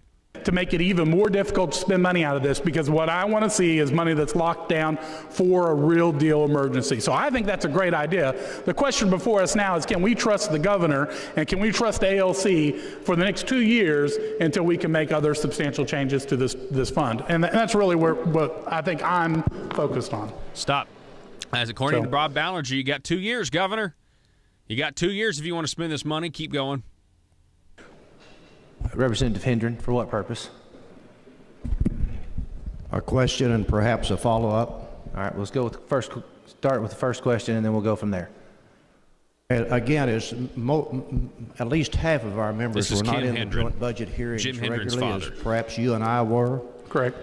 To make it even more difficult to spend money out of this, because what I want to see is money that's locked down for a real deal emergency. So I think that's a great idea. The question before us now is, can we trust the governor and can we trust ALC for the next 2 years until we can make other substantial changes to this fund? And that's really what I think I'm focused on. Stop. As according to Bob Ballinger, you got 2 years, Governor. You got 2 years if you want to spend this money. Keep going. Representative Hendren, for what purpose? A question and perhaps a follow-up. All right, let's go with start with the first question, and then we'll go from there. Again, at least half of our members were not in the joint budget hearings regularly, as perhaps you and I were. Correct.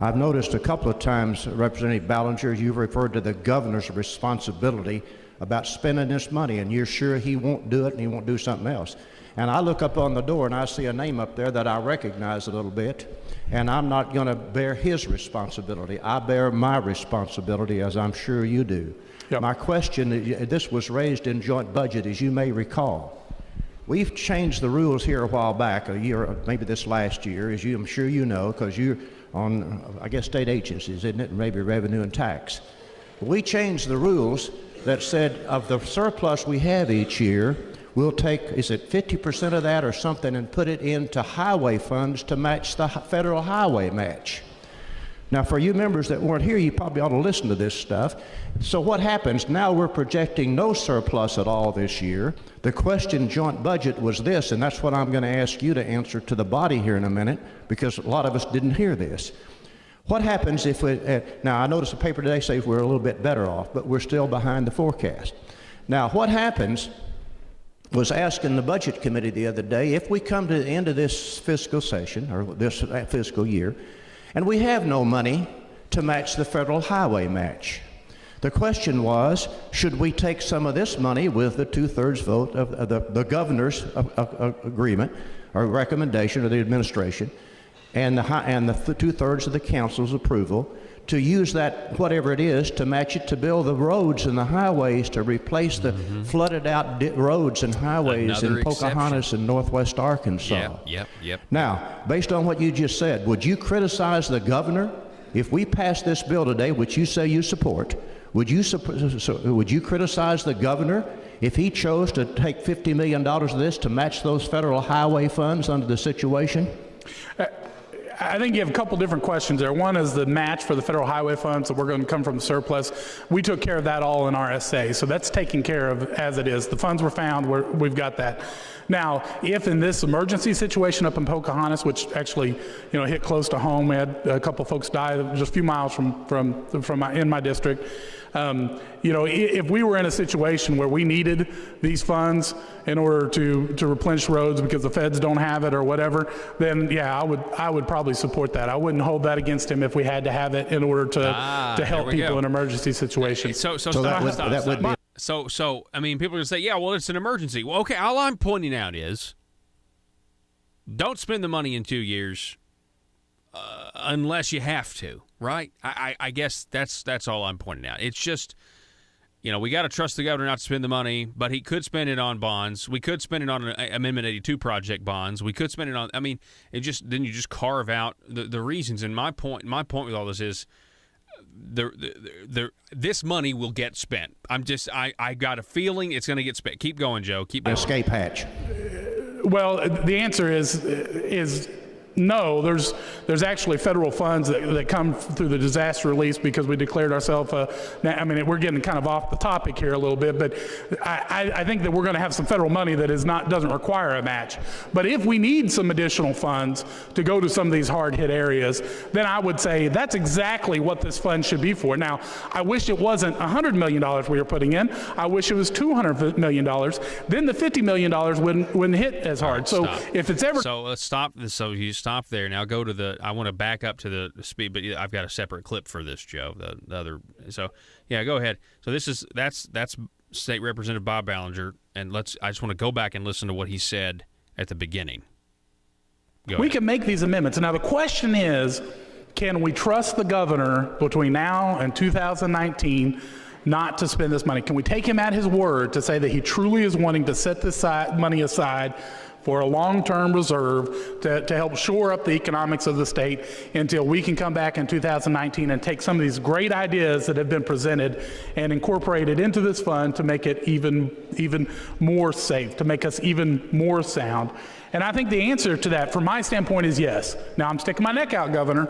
I've noticed a couple of times, Representative Ballinger, you've referred to the governor's responsibility about spending this money, and you're sure he won't do it and he won't do something else. And I look up on the door and I see a name up there that I recognize a little bit, and I'm not going to bear his responsibility. I bear my responsibility, as I'm sure you do. Yep. My question, this was raised in joint budget, as you may recall. We've changed the rules here a while back, a year, maybe this last year, as I'm sure you know, because you're on, I guess, state agencies, isn't it? Maybe revenue and tax. We changed the rules that said of the surplus we have each year, we'll take, is it 50% of that or something, and put it into highway funds to match the federal highway match. Now, for you members that weren't here, you probably ought to listen to this stuff. So what happens? Now we're projecting no surplus at all this year. The question joint budget was this, and that's what I'm going to ask you to answer to the body here in a minute, because a lot of us didn't hear this. What happens if we, now I noticed the paper today says we're a little bit better off, but we're still behind the forecast. Now, what happens was asked in the Budget Committee the other day, if we come to the end of this fiscal session, or this fiscal year, and we have no money to match the federal highway match. The question was, should we take some of this money with the 2/3 vote of the governor's agreement, or recommendation, or the administration, and the 2/3 of the council's approval, to use that, whatever it is, to match it to build the roads and the highways to replace the flooded out roads and highways in Pocahontas and northwest Arkansas. Yep. Now, based on what you just said, would you criticize the governor if we pass this bill today, which you say you support? Would you criticize the governor if he chose to take $50 million of this to match those federal highway funds under the situation? I think you have a couple different questions there. One is the match for the federal highway funds that we're going to come from the surplus. We took care of that all in RSA, so that's taken care of as it is. The funds were found, we've got that. Now, if in this emergency situation up in Pocahontas, which actually hit close to home, we had a couple folks die just a few miles from in my district. If we were in a situation where we needed these funds in order to replenish roads because the feds don't have it or whatever, then yeah, I would probably support that. I wouldn't hold that against him if we had to have it in order to help people in emergency situations. So I mean, people are going to say, yeah, well, it's an emergency. Well, okay, all I'm pointing out is don't spend the money in 2 years unless you have to, right? I guess that's all I'm pointing out. It's just, we got to trust the governor not to spend the money, but he could spend it on bonds. We could spend it on an Amendment 82 project bonds. We could spend it on, then you just carve out the reasons. And my point with all this is, this money will get spent. I got a feeling it's going to get spent. Keep going, Joe. Keep going. Escape hatch. Well, the answer is no. There's actually federal funds that come through the disaster release because we declared ourselves we're getting kind of off the topic here a little bit, but I think that we're going to have some federal money that doesn't require a match. But if we need some additional funds to go to some of these hard-hit areas, then I would say that's exactly what this fund should be for. Now, I wish it wasn't $100 million we were putting in. I wish it was $200 million. Then the $50 million wouldn't hit as hard. So if it's ever... So let's stop. So you stop there. Now go to I want to back up to the speed, but I've got a separate clip for this, Joe. The other. So yeah, go ahead. So that's State Representative Bob Ballinger, and I just want to go back and listen to what he said at the beginning. We can make these amendments. Now the question is, can we trust the governor between now and 2019 not to spend this money? Can we take him at his word to say that he truly is wanting to set this money aside for a long-term reserve to help shore up the economics of the state until we can come back in 2019 and take some of these great ideas that have been presented and incorporate it into this fund to make it even more safe, to make us even more sound? And I think the answer to that, from my standpoint, is yes. Now, I'm sticking my neck out, Governor.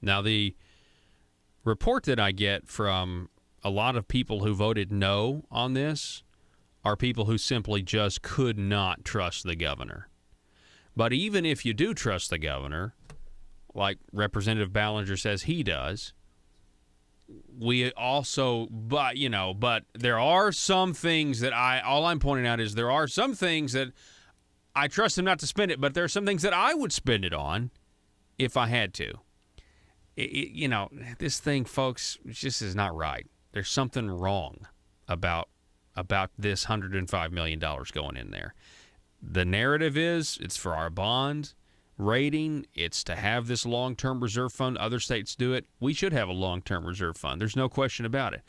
Now, the report that I get from a lot of people who voted no on this are people who simply just could not trust the governor. But even if you do trust the governor, like Representative Ballinger says he does, but there are some things that all I'm pointing out is there are some things that I trust him not to spend it, but there are some things that I would spend it on if I had to. This thing, folks, just is not right. There's something wrong about this $105 million going in there. The narrative is it's for our bond rating. It's to have this long-term reserve fund. Other states do it. We should have a long-term reserve fund. There's no question about it.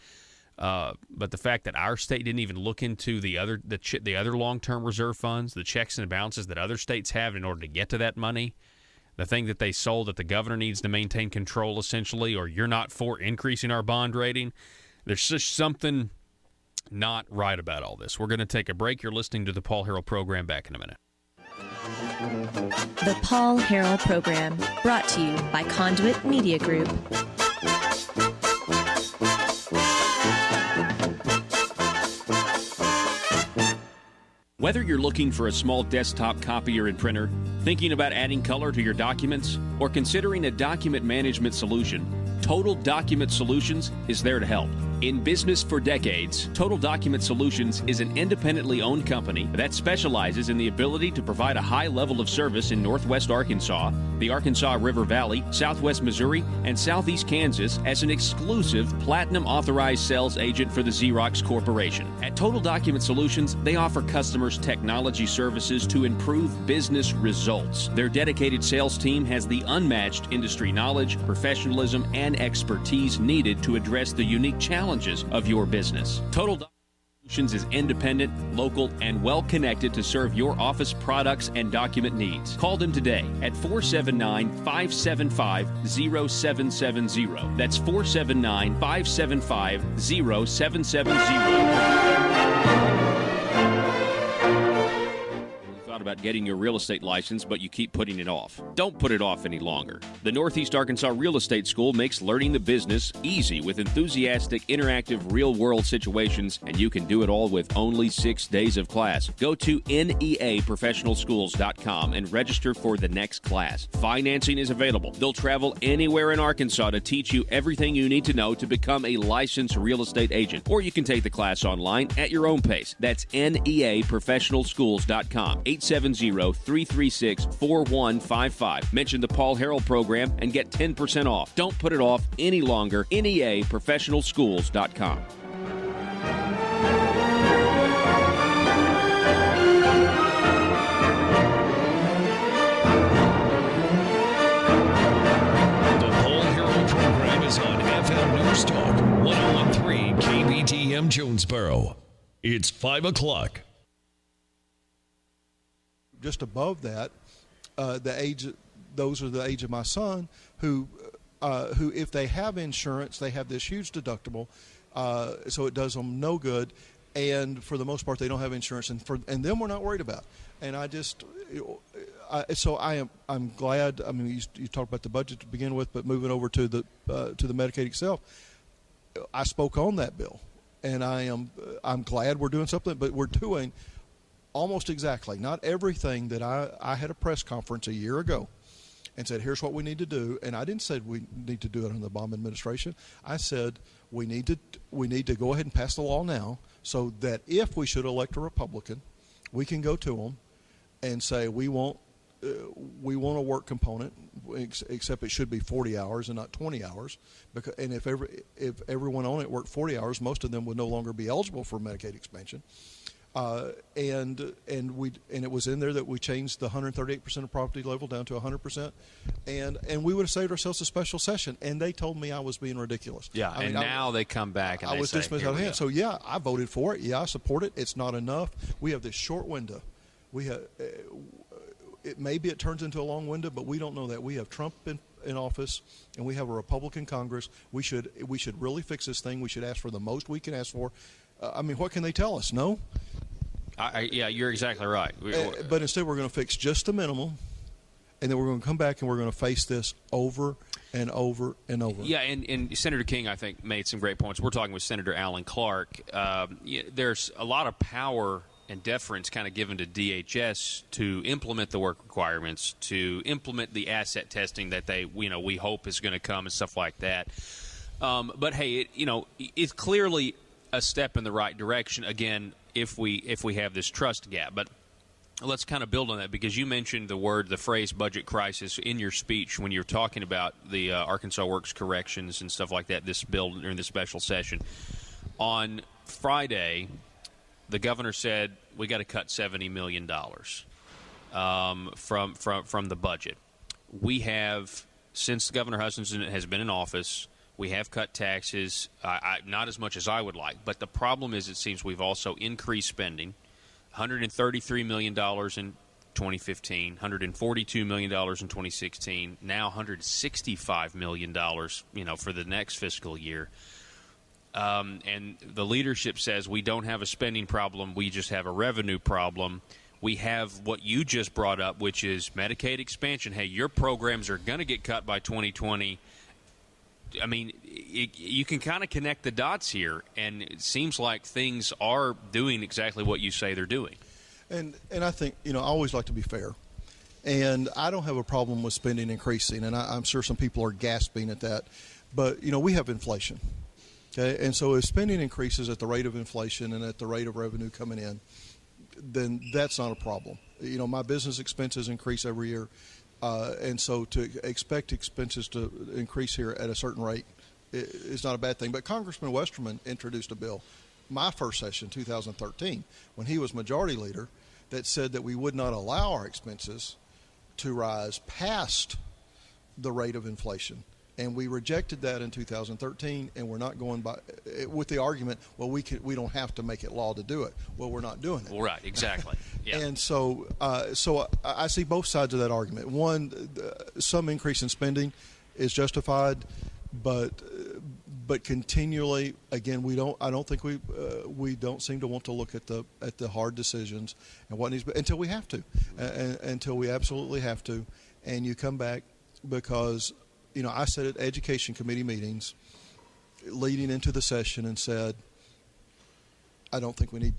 But the fact that our state didn't even look into the other long-term reserve funds, the checks and balances that other states have in order to get to that money, the thing that they sold that the governor needs to maintain control essentially, or you're not for increasing our bond rating, there's just something not right about all this. We're going to take a break. You're listening to the Paul Harrell Program. Back in a minute. The Paul Harrell Program, brought to you by Conduit Media Group. Whether you're looking for a small desktop copier and printer, thinking about adding color to your documents, or considering a document management solution, Total Document Solutions is there to help. In business for decades, Total Document Solutions is an independently owned company that specializes in the ability to provide a high level of service in Northwest Arkansas, the Arkansas River Valley, Southwest Missouri, and Southeast Kansas as an exclusive Platinum Authorized Sales Agent for the Xerox Corporation. At Total Document Solutions, they offer customers technology services to improve business results. Their dedicated sales team has the unmatched industry knowledge, professionalism, and expertise needed to address the unique challenges of your business. Total Document Solutions is independent, local, and well-connected to serve your office products and document needs. Call them today at 479-575-0770. That's 479-575-0770. about getting your real estate license, but you keep putting it off. Don't put it off any longer. The Northeast Arkansas Real Estate School makes learning the business easy with enthusiastic, interactive, real-world situations, and you can do it all with only 6 days of class. Go to neaprofessionalschools.com and register for the next class. Financing is available. They'll travel anywhere in Arkansas to teach you everything you need to know to become a licensed real estate agent. Or you can take the class online at your own pace. That's neaprofessionalschools.com, 870-336-4155. Mention the Paul Harrell program and get 10% off. Don't put it off any longer. neaprofessionalschools.com. On FM News Talk 101.3 KBTM Jonesboro. It's 5 o'clock. Just above that, those are the age of my son who if they have insurance, they have this huge deductible, so it does them no good. And for the most part, they don't have insurance, and them we're not worried about. And I'm glad. I mean, you talked about the budget to begin with, but moving over to the Medicaid itself, I spoke on that bill, and I'm glad we're doing something. But we're doing almost exactly, not everything that I had a press conference a year ago and said, here's what we need to do. And I didn't say we need to do it under the Obama administration. I said we need to go ahead and pass the law now, so that if we should elect a Republican, we can go to them and say we want a work component, except it should be 40 hours and not 20 hours. And if everyone on it worked 40 hours, most of them would no longer be eligible for Medicaid expansion. And it was in there that we changed the 138% of property level down to 100%, and we would have saved ourselves a special session. And they told me I was being ridiculous. Yeah, now they come back and I was dismissed out of hand. So yeah, I voted for it. Yeah, I support it. It's not enough. We have this short window. We have maybe it turns into a long window, but we don't know that. We have Trump in office, and we have a Republican Congress. We should really fix this thing. We should ask for the most we can ask for. I mean, what can they tell us? No? Yeah, you're exactly right. But instead, we're going to fix just the minimum, and then we're going to come back and we're going to face this over and over and over. Yeah, and Senator King, I think, made some great points. We're talking with Senator Alan Clark. There's a lot of power and deference kind of given to DHS to implement the work requirements, to implement the asset testing that we hope is going to come and stuff like that. But hey, it's clearly a step in the right direction. Again, if we have this trust gap, but let's kind of build on that, because you mentioned the phrase budget crisis in your speech when you're talking about the Arkansas Works corrections and stuff like that. This bill during the special session on Friday, the governor said we got to cut $70 million from the budget. We have, since Governor Hutchinson has been in office, we have cut taxes, not as much as I would like. But the problem is, it seems we've also increased spending, $133 million in 2015, $142 million in 2016, now $165 million, for the next fiscal year. And the leadership says we don't have a spending problem, we just have a revenue problem. We have what you just brought up, which is Medicaid expansion. Hey, your programs are going to get cut by 2020. I mean, you can kind of connect the dots here, and it seems like things are doing exactly what you say they're doing. And I think, I always like to be fair. And I don't have a problem with spending increasing, and I'm sure some people are gasping at that. But, we have inflation. Okay? And so if spending increases at the rate of inflation and at the rate of revenue coming in, then that's not a problem. My business expenses increase every year. And so to expect expenses to increase here at a certain rate is not a bad thing. But Congressman Westerman introduced a bill, my first session, 2013, when he was majority leader, that said that we would not allow our expenses to rise past the rate of inflation. And we rejected that in 2013, and we're not going by with the argument, well, we don't have to make it law to do it. Well, we're not doing it. Well, right, exactly. Yeah. And so I see both sides of that argument. One, some increase in spending is justified, but but continually, again, I don't think we don't seem to want to look at the hard decisions and what needs until we have to, until we absolutely have to, and you come back because I said at education committee meetings leading into the session and said, I don't think we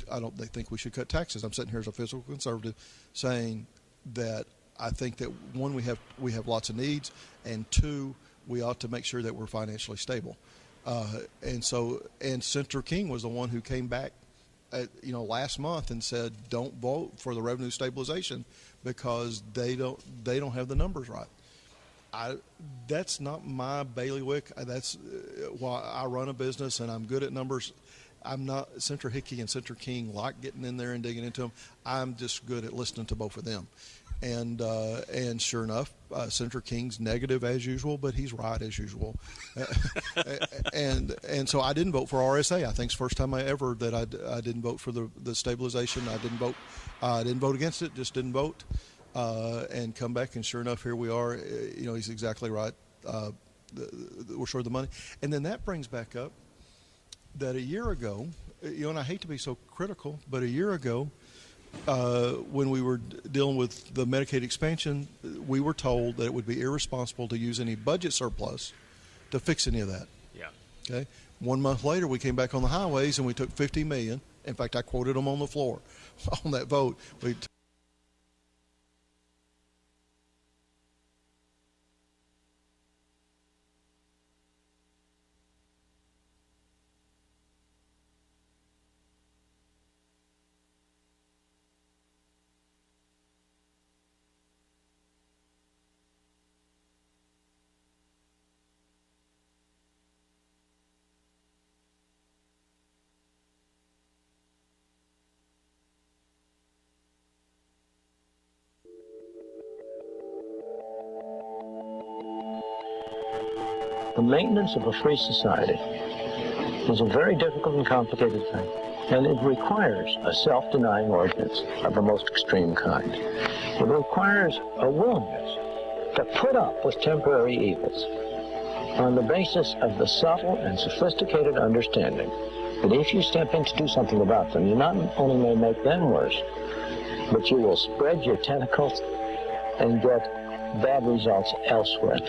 should cut taxes. I'm sitting here as a fiscal conservative saying that I think that one, we have lots of needs, and two, we ought to make sure that we're financially stable. And Senator King was the one who came back last month and said, don't vote for the revenue stabilization because they don't have the numbers right. That's not my bailiwick. That's why I run a business and I'm good at numbers. I'm not Senator Hickey and Senator King like getting in there and digging into them. I'm just good at listening to both of them. And sure enough, Senator King's negative as usual, but he's right as usual. and so I didn't vote for RSA. I think it's the first time ever that I didn't vote for the stabilization. I didn't vote against it. Just didn't vote. And come back, and sure enough, here we are. He's exactly right. We're short of the money, and then that brings back up that a year ago, and I hate to be so critical, but a year ago, when we were dealing with the Medicaid expansion, we were told that it would be irresponsible to use any budget surplus to fix any of that. Yeah. Okay. 1 month later, we came back on the highways and we took $50 million. In fact, I quoted them on the floor on that vote. The maintenance of a free society is a very difficult and complicated thing, and it requires a self-denying ordinance of the most extreme kind. It requires a willingness to put up with temporary evils on the basis of the subtle and sophisticated understanding that if you step in to do something about them, you not only may make them worse, but you will spread your tentacles and get bad results elsewhere.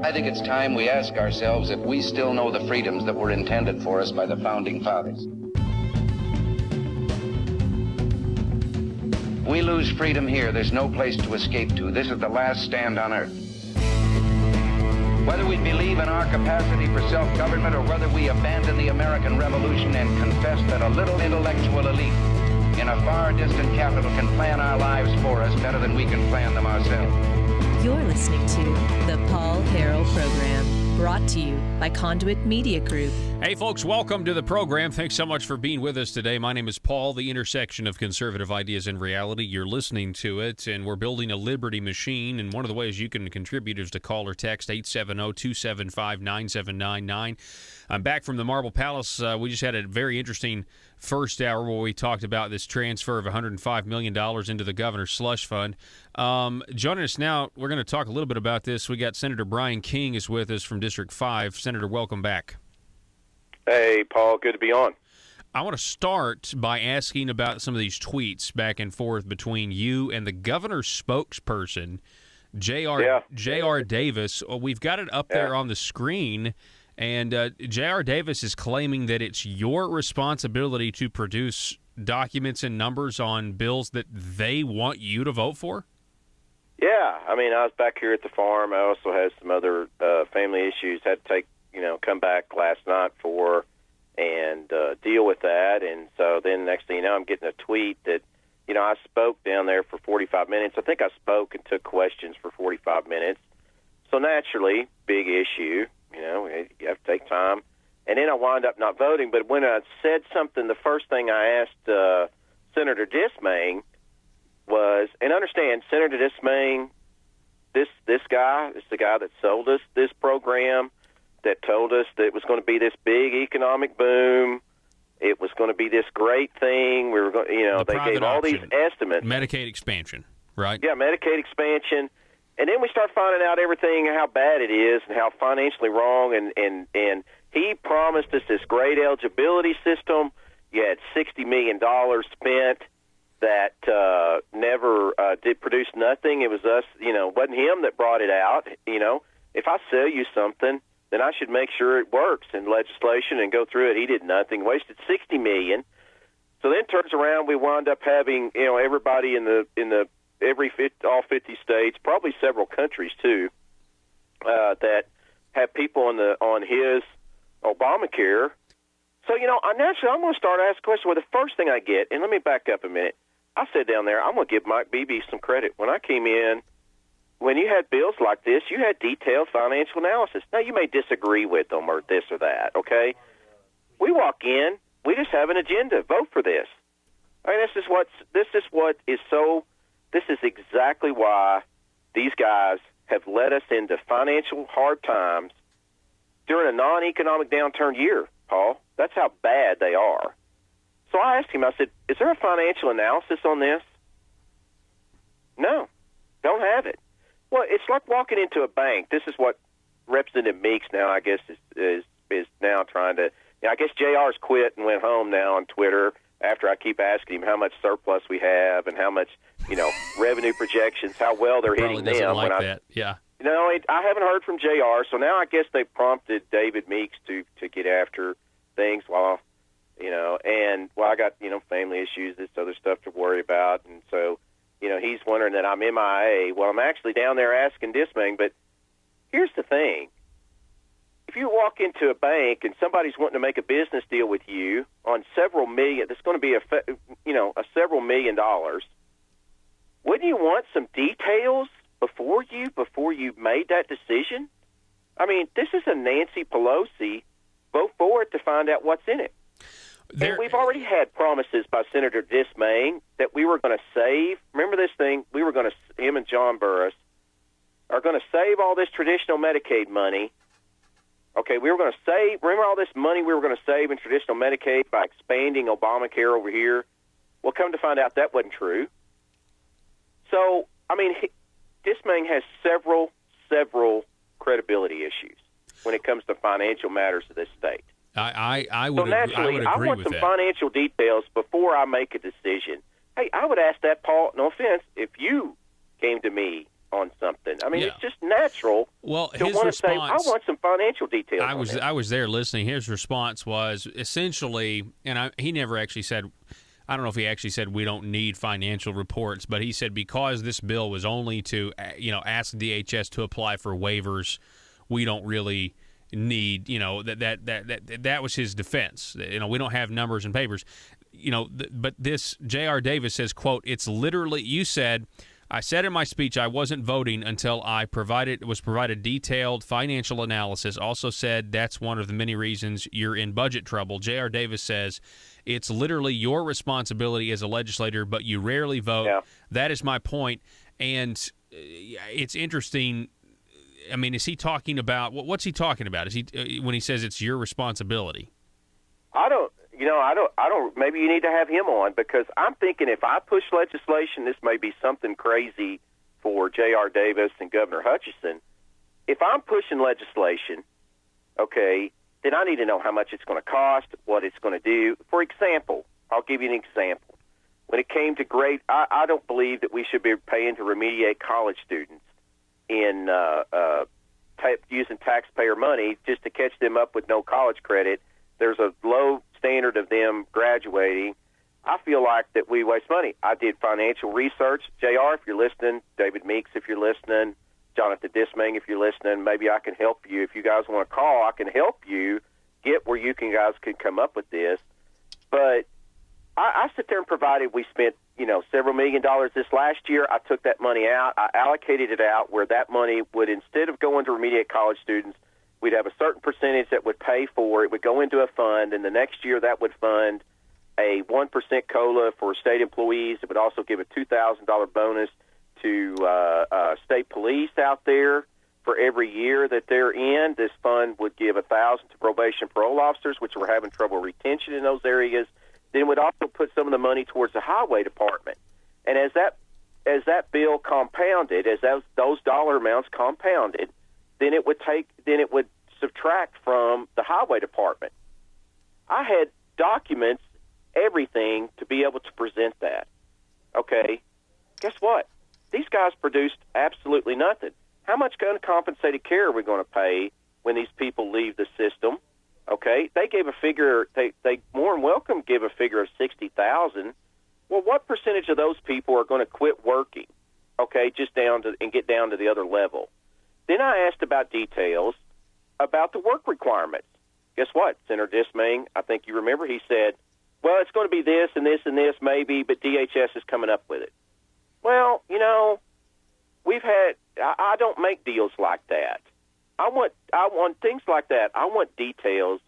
I think it's time we ask ourselves if we still know the freedoms that were intended for us by the Founding Fathers. We lose freedom here, there's no place to escape to. This is the last stand on earth. Whether we believe in our capacity for self-government or whether we abandon the American Revolution and confess that a little intellectual elite in a far distant capital can plan our lives for us better than we can plan them ourselves. You're listening to the Paul Harrell Program, brought to you by Conduit Media Group. Hey, folks, welcome to the program. Thanks so much for being with us today. My name is Paul, the intersection of conservative ideas and reality. You're listening to it, and we're building a liberty machine, and one of the ways you can contribute is to call or text 870-275-9799. I'm back from the Marble Palace. We just had a very interesting first hour where we talked about this transfer of $105 million into the governor's slush fund. Joining us now, we're going to talk a little bit about this. We got Senator Brian King is with us from District 5. Senator, welcome back. Hey, Paul, good to be on. I want to start by asking about some of these tweets back and forth between you and the governor's spokesperson, J.R. Davis. We've got it up there on the screen, and J.R. Davis is claiming that it's your responsibility to produce documents and numbers on bills that they want you to vote for? Yeah, I mean, I was back here at the farm. I also had some other family issues, had to come back last night for and deal with that. And so then next thing you know, I'm getting a tweet that, I spoke down there for 45 minutes. I think I spoke and took questions for 45 minutes. So naturally, big issue, you have to take time. And then I wound up not voting. But when I said something, the first thing I asked Senator Dismayne was, and understand, Senator Dismayne, this guy is the guy that sold us this program, that told us that it was going to be this big economic boom. It was going to be this great thing. We were going, they gave all these estimates. Medicaid expansion, right? Yeah, Medicaid expansion. And then we start finding out everything, how bad it is and how financially wrong. And he promised us this great eligibility system. You had $60 million spent that never did produce nothing. It was us, it wasn't him that brought it out. If I sell you something, then I should make sure it works in legislation and go through it. He did nothing, wasted $60 million. So then turns around, we wound up having, everybody all 50 states, probably several countries too, that have people on his Obamacare. So, naturally, I'm going to start asking questions. Well, the first thing I get, and let me back up a minute. I said down there, I'm going to give Mike Beebe some credit. When I came in, when you had bills like this, you had detailed financial analysis. Now, you may disagree with them or this or that, okay? We walk in, we just have an agenda. Vote for this. I mean, this is exactly why these guys have led us into financial hard times during a non-economic downturn year, Paul. That's how bad they are. So I asked him, I said, is there a financial analysis on this? No, don't have it. Well, it's like walking into a bank. This is what Representative Meeks now, I guess, is now trying to, I guess JR's quit and went home now on Twitter after I keep asking him how much surplus we have and how much, revenue projections, how well they're hitting them. Like that. Yeah. I haven't heard from JR, so now I guess they prompted David Meeks to get after things while, I got, family issues, this other stuff to worry about. And so, he's wondering that I'm MIA. Well, I'm actually down there asking Dismang, but here's the thing. If you walk into a bank and somebody's wanting to make a business deal with you on several million, that's going to be a several $1 million, wouldn't you want some details before you made that decision? I mean, this is a Nancy Pelosi. Vote for it to find out what's in it. And we've already had promises by Senator Dismang that we were going to save. Remember this thing? Him and John Burris are going to save all this traditional Medicaid money. Okay, we were going to save. Remember all this money we were going to save in traditional Medicaid by expanding Obamacare over here? Well, come to find out that wasn't true. So, I mean, Dismang has several credibility issues when it comes to financial matters of this state. I would agree with that. I want some financial details before I make a decision. Hey, I would ask that, Paul, no offense, if you came to me on something. I mean, It's just natural to want to say, I want some financial details. I was there listening. His response was essentially, and he never actually said, I don't know if he actually said we don't need financial reports, but he said because this bill was only to, ask DHS to apply for waivers, we don't really need, that was his defense. We don't have numbers and papers, but this J.R. Davis says, quote, it's literally, you said, I said in my speech I wasn't voting until I was provided detailed financial analysis. Also said that's one of the many reasons you're in budget trouble. J.R. Davis says it's literally your responsibility as a legislator, but you rarely vote. Yeah. That is my point. And it's interesting. I mean, is he talking about what's he talking about? Is he when he says it's your responsibility? I don't. Maybe you need to have him on because I'm thinking if I push legislation, this may be something crazy for J.R. Davis and Governor Hutchinson. If I'm pushing legislation, okay, then I need to know how much it's going to cost, what it's going to do. For example, I'll give you an example. When it came to grade, I don't believe that we should be paying to remediate college students in using taxpayer money just to catch them up with no college credit. There's a low standard of them graduating. I feel like that we waste money. I did financial research. JR, if you're listening, David Meeks, if you're listening, Jonathan Dismang, if you're listening, maybe I can help you. If you guys want to call, I can help you get where you guys can come up with this. But I sit there and provided we spent, several $1 million this last year. I took that money out. I allocated it out where that money would, instead of going to remediate college students, we'd have a certain percentage that would pay for it, would go into a fund, and the next year that would fund a 1% COLA for state employees. It would also give a $2,000 bonus to state police out there for every year that they're in. This fund would give $1,000 to probation parole officers, which were having trouble retention in those areas. Then would also put some of the money towards the highway department. And as as that bill compounded, as those dollar amounts compounded, then it would subtract from the highway department. I had documents, everything to be able to present that. Okay, guess what? These guys produced absolutely nothing. How much uncompensated care are we going to pay when these people leave the system? Okay, they gave a figure. They more than welcome give a figure of 60,000. Well, what percentage of those people are going to quit working? Okay, just get down to the other level. Then I asked about details about the work requirements. Guess what? Senator Dismang, I think you remember, he said, well, it's going to be this and this and this maybe, but DHS is coming up with it. Well, I don't make deals like that. I want things like that. I want details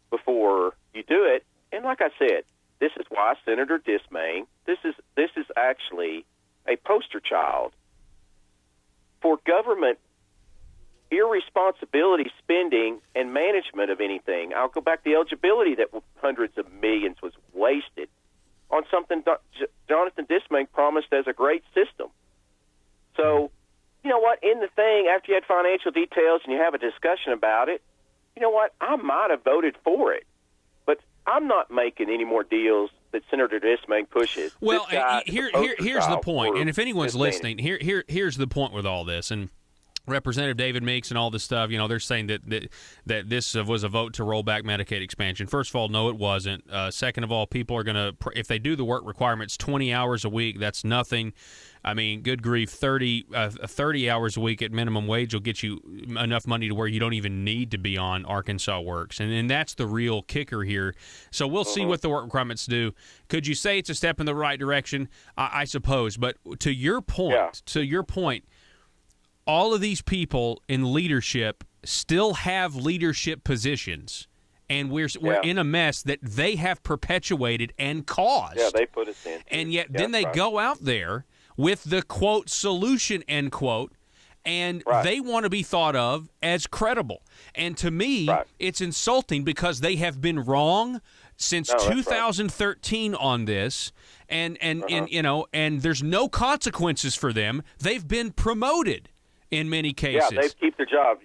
before you do it. And like I said, this is why Senator Dismang, this is actually a poster child for government irresponsibility spending and management of anything. I'll go back to the eligibility that hundreds of millions was wasted on something Jonathan Dismang promised as a great system. So, you know what, in the thing, after you had financial details and you have a discussion about it, you know what, I might have voted for it. But I'm not making any more deals that Senator Dismang pushes. Well, here's the point, and if anyone's listening, here's the point with all this, and Representative David Meeks and all this stuff, they're saying that this was a vote to roll back Medicaid expansion. First of all, no, it wasn't. Second of all, people are going to, if they do the work requirements 20 hours a week, that's nothing. I mean, good grief, 30 hours a week at minimum wage will get you enough money to where you don't even need to be on Arkansas Works. And that's the real kicker here. So we'll see what the work requirements do. Could you say it's a step in the right direction? I suppose. But to your point, all of these people in leadership still have leadership positions, and we're in a mess that they have perpetuated and caused. Yeah, they put us in. And yet then they go out there with the, quote, solution, end quote, and they want to be thought of as credible. And to me, it's insulting because they have been wrong since 2013 on this, and there's no consequences for them. They've been promoted in many cases. Yeah, they keep their job.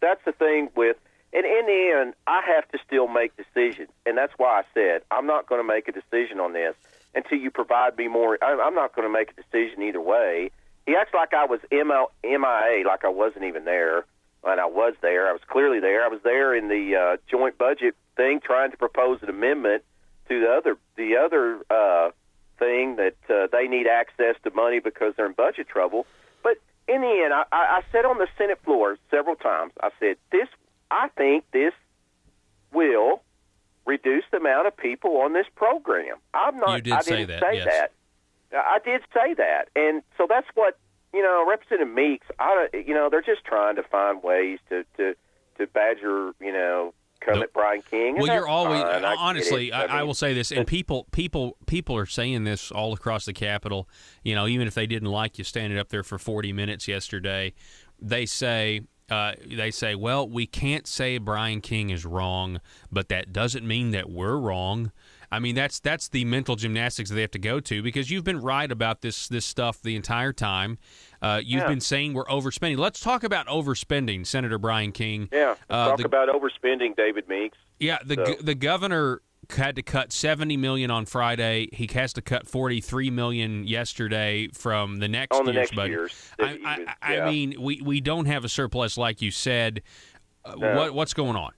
That's the thing with, and in the end, I have to still make decisions, and that's why I said I'm not going to make a decision on this until you provide me more. I'm not going to make a decision either way. He acts like I was MIA, like I wasn't even there, and I was there. I was clearly there. I was there in the joint budget thing, trying to propose an amendment to the other thing that they need access to money because they're in budget trouble. But in the end, I said on the Senate floor several times, I said, I think this will reduce the amount of people on this program. I didn't say that. I did say that. And so that's what, Representative Meeks, they're just trying to find ways to badger, come at Brian King. Well, you're always, honestly, I will say this, and people are saying this all across the Capitol, even if they didn't like you standing up there for 40 minutes yesterday, they say, well, we can't say Brian King is wrong, but that doesn't mean that we're wrong. I mean, that's the mental gymnastics that they have to go to, because you've been right about this stuff the entire time. You've been saying we're overspending. Let's talk about overspending, Senator Brian King. Yeah, talk about overspending, David Meeks. Yeah, the governor had to cut $70 million on Friday. He has to cut $43 million yesterday from the next year's budget. I mean, we don't have a surplus like you said. What's going on?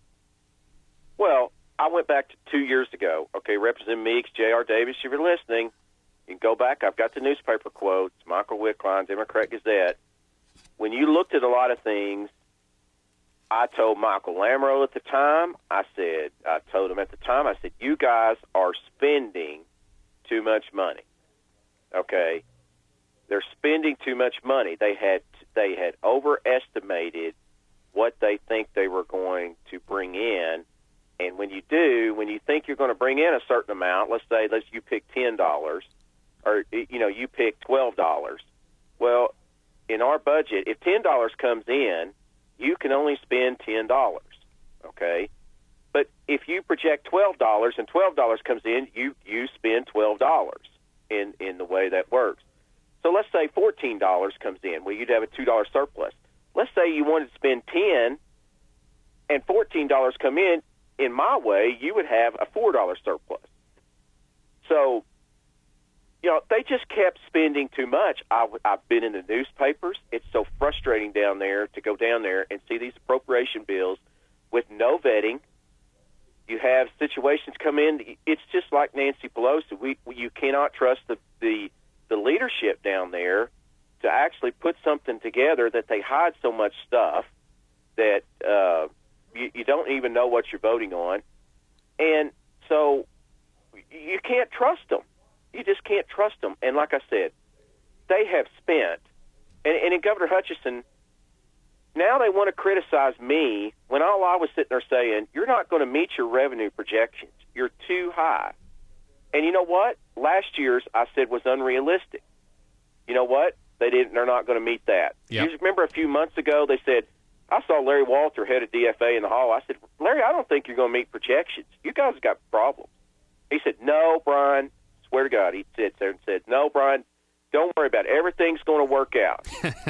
Well, I went back to 2 years ago. Okay, Representative Meeks, J.R. Davis, if you're listening, you can go back. I've got the newspaper quotes, Michael Wickline, Democrat Gazette. When you looked at a lot of things, I told Michael Lamro at the time, I told him at the time, I said, you guys are spending too much money. Okay? They're spending too much money. They had overestimated what they think they were going to bring in. And when you think you're going to bring in a certain amount, let's you pick $10 or, you pick $12. Well, in our budget, if $10 comes in, you can only spend $10, okay? But if you project $12 and $12 comes in, you spend $12 in the way that works. So let's say $14 comes in. Well, you'd have a $2 surplus. Let's say you wanted to spend $10 and $14 come in my way, you would have a $4 surplus. So, they just kept spending too much. I've been in the newspapers. It's so frustrating down there to go down there and see these appropriation bills with no vetting. You have situations come in. It's just like Nancy Pelosi. You cannot trust the leadership down there to actually put something together, that they hide so much stuff that you don't even know what you're voting on. And so you can't trust them. You just can't trust them. And like I said, they have spent, and in Governor Hutchinson, now they want to criticize me when all I was sitting there saying, you're not going to meet your revenue projections. You're too high. And you know what? Last year's, I said, was unrealistic. You know what? They're not going to meet that. Yep. You remember a few months ago, they said, I saw Larry Walter, head of DFA, in the hall. I said, Larry, I don't think you're going to meet projections. You guys have got problems. He said, no, Brian. Swear to God, he sits there and said, no, Brian, don't worry about it. Everything's going to work out.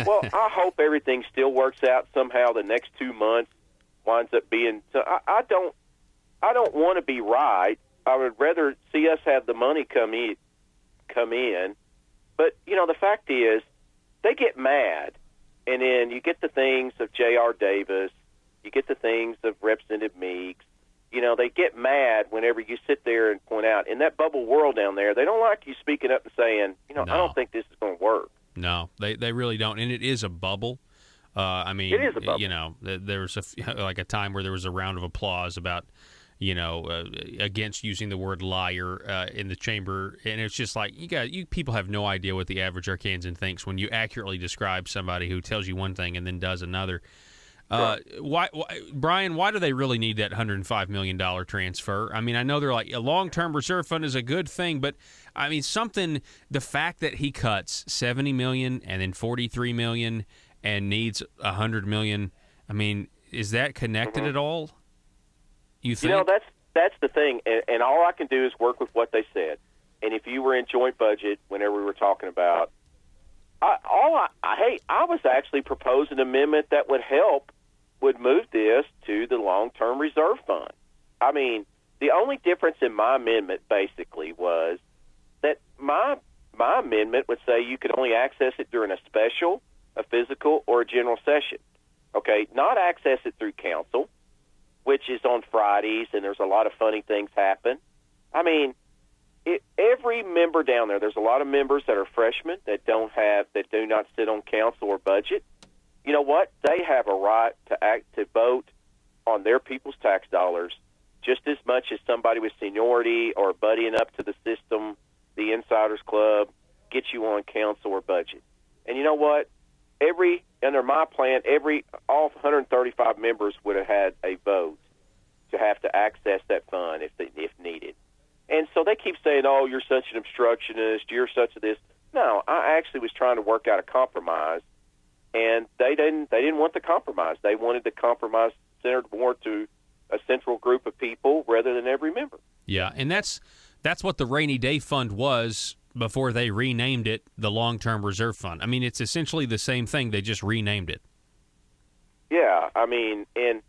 Well, I hope everything still works out somehow. The next 2 months winds up being. So I don't want to be right. I would rather see us have the money come in. But the fact is, they get mad, and then you get the things of J.R. Davis, you get the things of Representative Meeks. They get mad whenever you sit there and point out, in that bubble world down there, they don't like you speaking up and saying, No. I don't think this is going to work. No, they really don't, and it is a bubble. It is a bubble. There was a time where there was a round of applause about, against using the word liar in the chamber, and it's just like you people have no idea what the average Arkansan thinks when you accurately describe somebody who tells you one thing and then does another. Why, Brian? Why do they really need that $105 million transfer? I mean, I know they're like a long-term reserve fund is a good thing, but I mean, the fact that he cuts $70 million and then $43 million and needs $100 million. I mean, is that connected at all? You think? That's the thing, and all I can do is work with what they said. And if you were in joint budget, whenever we were talking about, I was actually proposing an amendment that would move this to the long-term reserve fund. I mean, the only difference in my amendment basically was that my amendment would say you could only access it during a special, a physical, or a general session. Okay, not access it through council, which is on Fridays, and there's a lot of funny things happen. I mean, every member down there's a lot of members that are freshmen that do not sit on council or budget. You know what? They have a right to vote on their people's tax dollars just as much as somebody with seniority or buddying up to the system, the Insiders Club, get you on council or budget. And you know what? Under my plan, all 135 members would have had a vote to have to access that fund if needed. And so they keep saying, "Oh, you're such an obstructionist. You're such a this." No, I actually was trying to work out a compromise, and they didn't want the compromise. They wanted the compromise centered more to a central group of people rather than every member. Yeah, and that's what the rainy day fund was before they renamed it the long-term reserve fund. I mean, it's essentially the same thing. They just renamed it. Yeah, I mean, and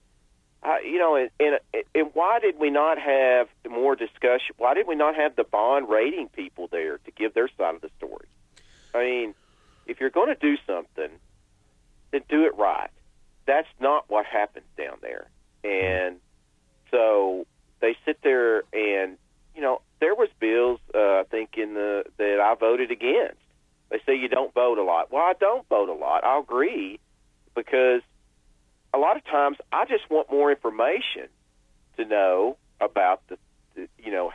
why did we not have more discussion? Why did we not have the bond rating people there to give their side of the story? I mean, if you're going to do something, then do it right. That's not what happens down there. And so they sit there and, there was bills, I think, that I voted against. They say you don't vote a lot. Well, I don't vote a lot. I'll agree, because a lot of times I just want more information to know about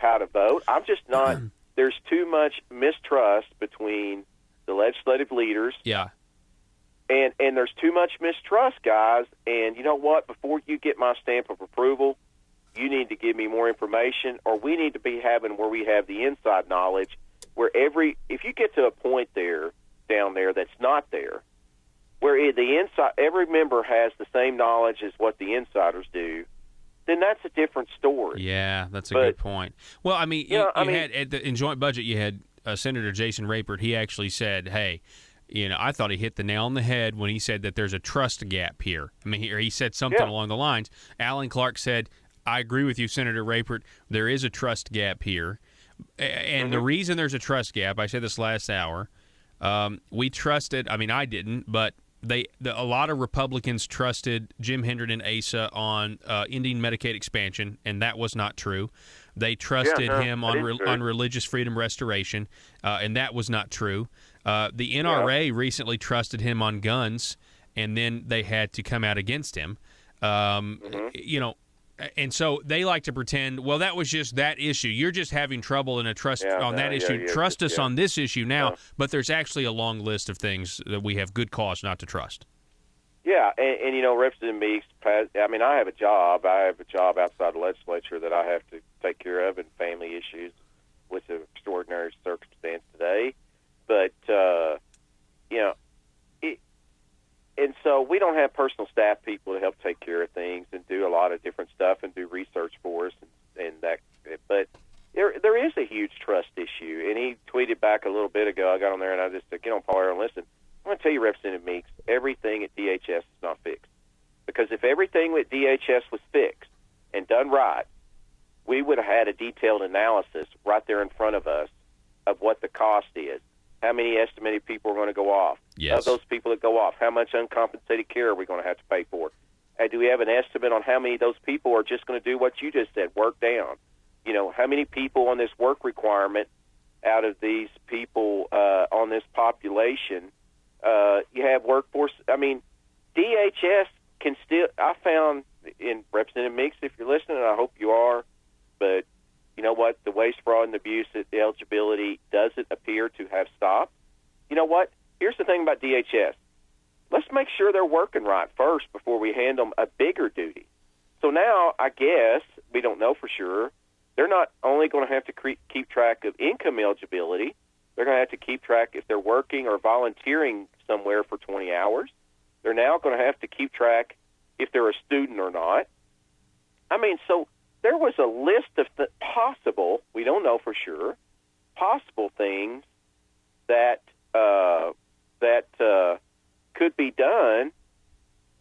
how to vote. I'm just not. There's too much mistrust between the legislative leaders. Yeah. And there's too much mistrust, guys. And you know what? Before you get my stamp of approval, you need to give me more information, or we need to be having where we have the inside knowledge, where if you get to a point down there that's not there, where every member has the same knowledge as what the insiders do, then that's a different story. Yeah, that's a good point. Well, I mean, in joint budget, you had Senator Jason Rapert, he actually said, hey, I thought he hit the nail on the head when he said that there's a trust gap here. I mean, he said something along the lines. Alan Clark said, I agree with you, Senator Rapert. There is a trust gap here. And the reason there's a trust gap, I said this last hour, we trusted, I didn't, but a lot of Republicans trusted Jim Hendren and Asa on ending Medicaid expansion, and that was not true. They trusted him on religious freedom restoration, and that was not true. The NRA recently trusted him on guns, and then they had to come out against him. And so they like to pretend, well, that was just that issue. You're just having trouble in a trust on that issue. Trust us on this issue now. But there's actually a long list of things that we have good cause not to trust. Yeah, and Representative Meeks, I have a job. I have a job outside the legislature that I have to take care of, and family issues with an extraordinary circumstance today. But, and so we don't have personal staff people to help take care of things and do a lot of different stuff and do research for us and that. But there is a huge trust issue. And he tweeted back a little bit ago. I got on there and I just said, get on Paul Harrell and listen. I'm going to tell you, Representative Meeks, everything at DHS is not fixed. Because if everything with DHS was fixed and done right, we would have had a detailed analysis right there in front of us of what the cost is. How many estimated people are going to go off? Yes. Of those people that go off, how much uncompensated care are we going to have to pay for? Do we have an estimate on how many of those people are just going to do what you just said, work down? How many people on this work requirement out of these people on this population you have workforce? DHS can still, I found in Representative Meeks, if you're listening, and I hope you are, but you know what? The waste, fraud, and abuse at the eligibility doesn't appear to have stopped. You know what? Here's the thing about DHS. Let's make sure they're working right first before we hand them a bigger duty. So now, I guess, we don't know for sure, they're not only going to have to keep track of income eligibility, they're going to have to keep track if they're working or volunteering somewhere for 20 hours. They're now going to have to keep track if they're a student or not. So there was a list of possible, we don't know for sure, possible things that could be done.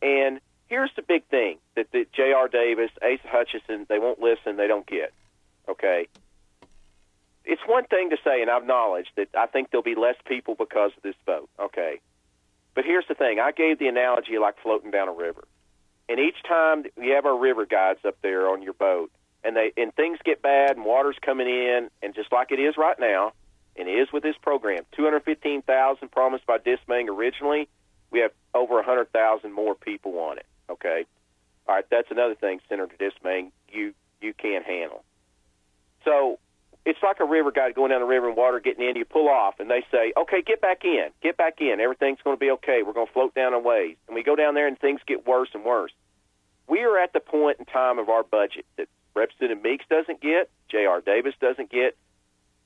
And here's the big thing that J.R. Davis, Asa Hutchinson, they won't listen, they don't get. Okay? It's one thing to say, and I've acknowledged that I think there'll be less people because of this vote. Okay? But here's the thing. I gave the analogy like floating down a river. And each time we have our river guides up there on your boat, and things get bad and water's coming in, and just like it is right now, and it is with this program, 215,000 promised by Dismang originally, we have over 100,000 more people on it. Okay? All right, that's another thing, Senator Dismang, you can't handle. So it's like a river guide going down the river and water getting in. You pull off, and they say, okay, get back in. Everything's going to be okay. We're going to float down a ways. And we go down there, and things get worse and worse. We are at the point in time of our budget that Representative Meeks doesn't get, J.R. Davis doesn't get.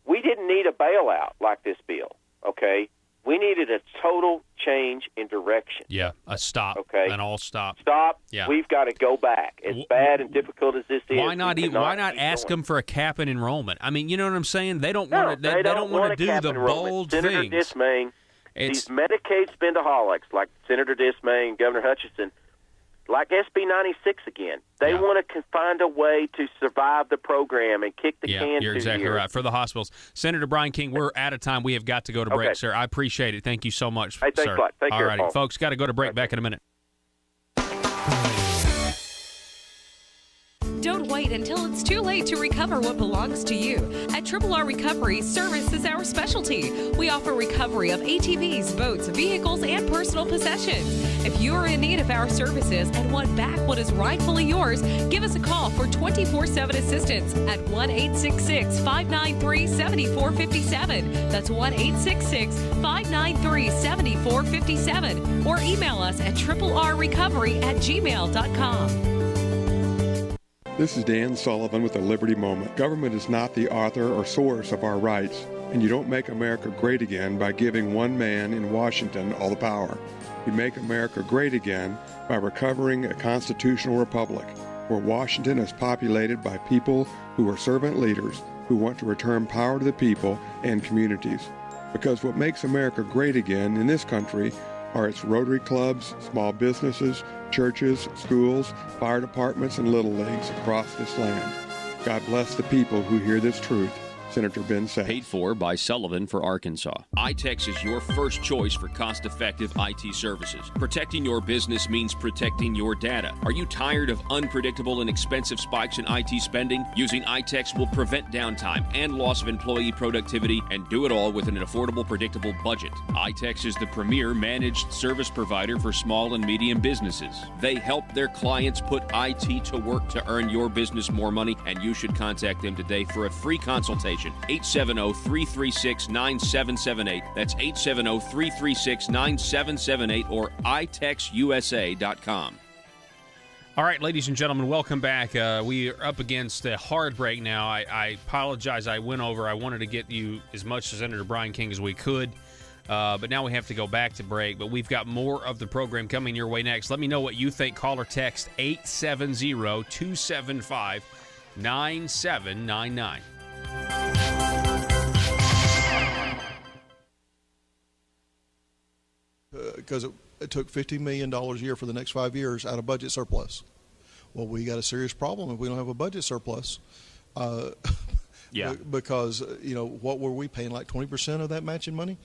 We didn't need a bailout like this bill, okay? We needed a total change in direction. Yeah, a stop. Okay, an all stop. Stop. Yeah, we've got to go back. As bad and difficult as this is, why not ask them for a cap in enrollment? You know what I'm saying? They don't want to. They don't want to do the bold Senator things. Dismang, these Medicaid spendaholics like Senator Dismang and Governor Hutchinson, like SB 96 again. They want to find a way to survive the program and kick the can. You're exactly right. For the hospitals. Senator Brian King, we're out of time. We have got to go to break, sir. I appreciate it. Thank you so much, hey, thanks sir. a lot. Take care, all righty, Paul. folks, got to go to break. Back in a minute. Don't wait until it's too late to recover what belongs to you. At R Recovery, service is our specialty. We offer recovery of ATVs, boats, vehicles, and personal possessions. If you are in need of our services and want back what is rightfully yours, give us a call for 24/7 assistance at 1-866-593-7457. That's 1-866-593-7457. Or email us at rrecovery@gmail.com. This is Dan Sullivan with the Liberty Moment. Government is not the author or source of our rights, and you don't make America great again by giving one man in Washington all the power. You make America great again by recovering a constitutional republic where Washington is populated by people who are servant leaders who want to return power to the people and communities. Because what makes America great again in this country are its Rotary clubs, small businesses, churches, schools, fire departments, and little leagues across this land. God bless the people who hear this truth. Senator Ben Sasse. Paid for by Sullivan for Arkansas. iTex is your first choice for cost-effective IT services. Protecting your business means protecting your data. Are you tired of unpredictable and expensive spikes in IT spending? Using iTex will prevent downtime and loss of employee productivity and do it all with an affordable, predictable budget. iTex is the premier managed service provider for small and medium businesses. They help their clients put IT to work to earn your business more money, and you should contact them today for a free consultation. 870-336-9778. That's 870-336-9778 or itexusa.com. All right, ladies and gentlemen, welcome back. We are up against a hard break now. I apologize. I went over. I wanted to get you as much to Senator Brian King as we could, but now we have to go back to break. But we've got more of the program coming your way next. Let me know what you think. Call or text 870-275-9799. Because it took $50 million a year for the next 5 years out of budget surplus. Well, we got a serious problem if we don't have a budget surplus. Because, what were we paying, like 20% of that matching money?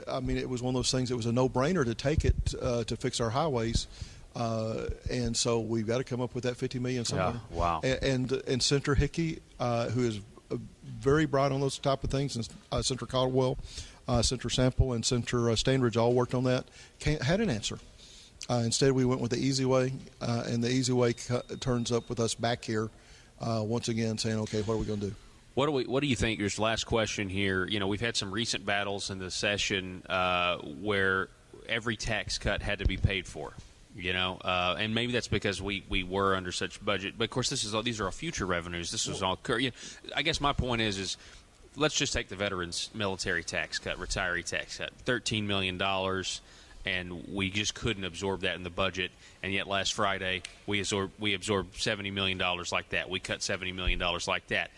I mean, it was one of those things, it was a no-brainer to take it to fix our highways. And so we've got to come up with that $50 million somewhere. Yeah, wow. And Senator Hickey, who is very bright on those type of things, and Senator Caldwell, Senator Sample, and Senator Standridge all worked on that, had an answer. Instead, we went with the easy way, and the easy way turns up with us back here once again saying, okay, what are we going to do? What do you think? Your last question here. We've had some recent battles in the session where every tax cut had to be paid for. And maybe that's because we were under such budget. But of course, these are all future revenues. This was all. I guess my point is let's just take the veterans' military tax cut, retiree tax cut, $13 million, and we just couldn't absorb that in the budget. And yet last Friday we absorbed $70 million like that. We cut $70 million like that.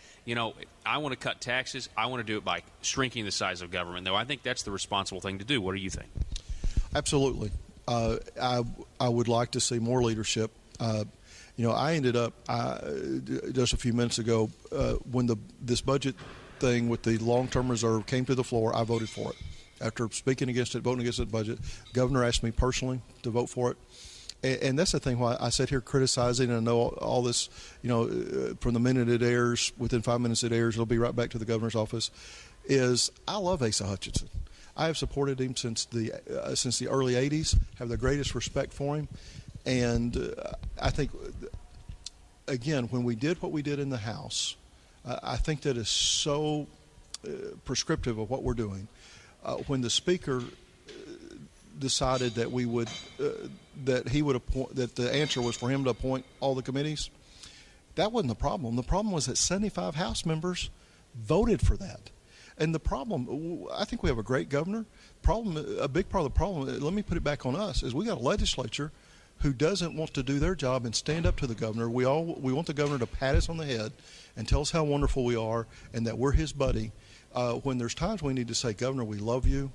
I want to cut taxes. I want to do it by shrinking the size of government, though. I think that's the responsible thing to do. What do you think? Absolutely. I would like to see more leadership. I ended up just a few minutes ago when this budget thing with the long-term reserve came to the floor. I voted for it. After speaking against it, voting against the budget, the governor asked me personally to vote for it. And that's the thing why I sit here criticizing, and I know all this, from the minute it airs, within 5 minutes it airs, it'll be right back to the governor's office, is I love Asa Hutchinson. I have supported him since the early 80s, have the greatest respect for him. And I think, again, when we did what we did in the House, I think that is so prescriptive of what we're doing. When the Speaker decided that he would appoint, that the answer was for him to appoint all the committees, that wasn't the problem. The problem was that 75 House members voted for that. And the problem, I think we have a great governor. A big part of the problem, let me put it back on us, is we got a legislature who doesn't want to do their job and stand up to the governor. We want the governor to pat us on the head and tell us how wonderful we are and that we're his buddy. When there's times we need to say, Governor, we love you,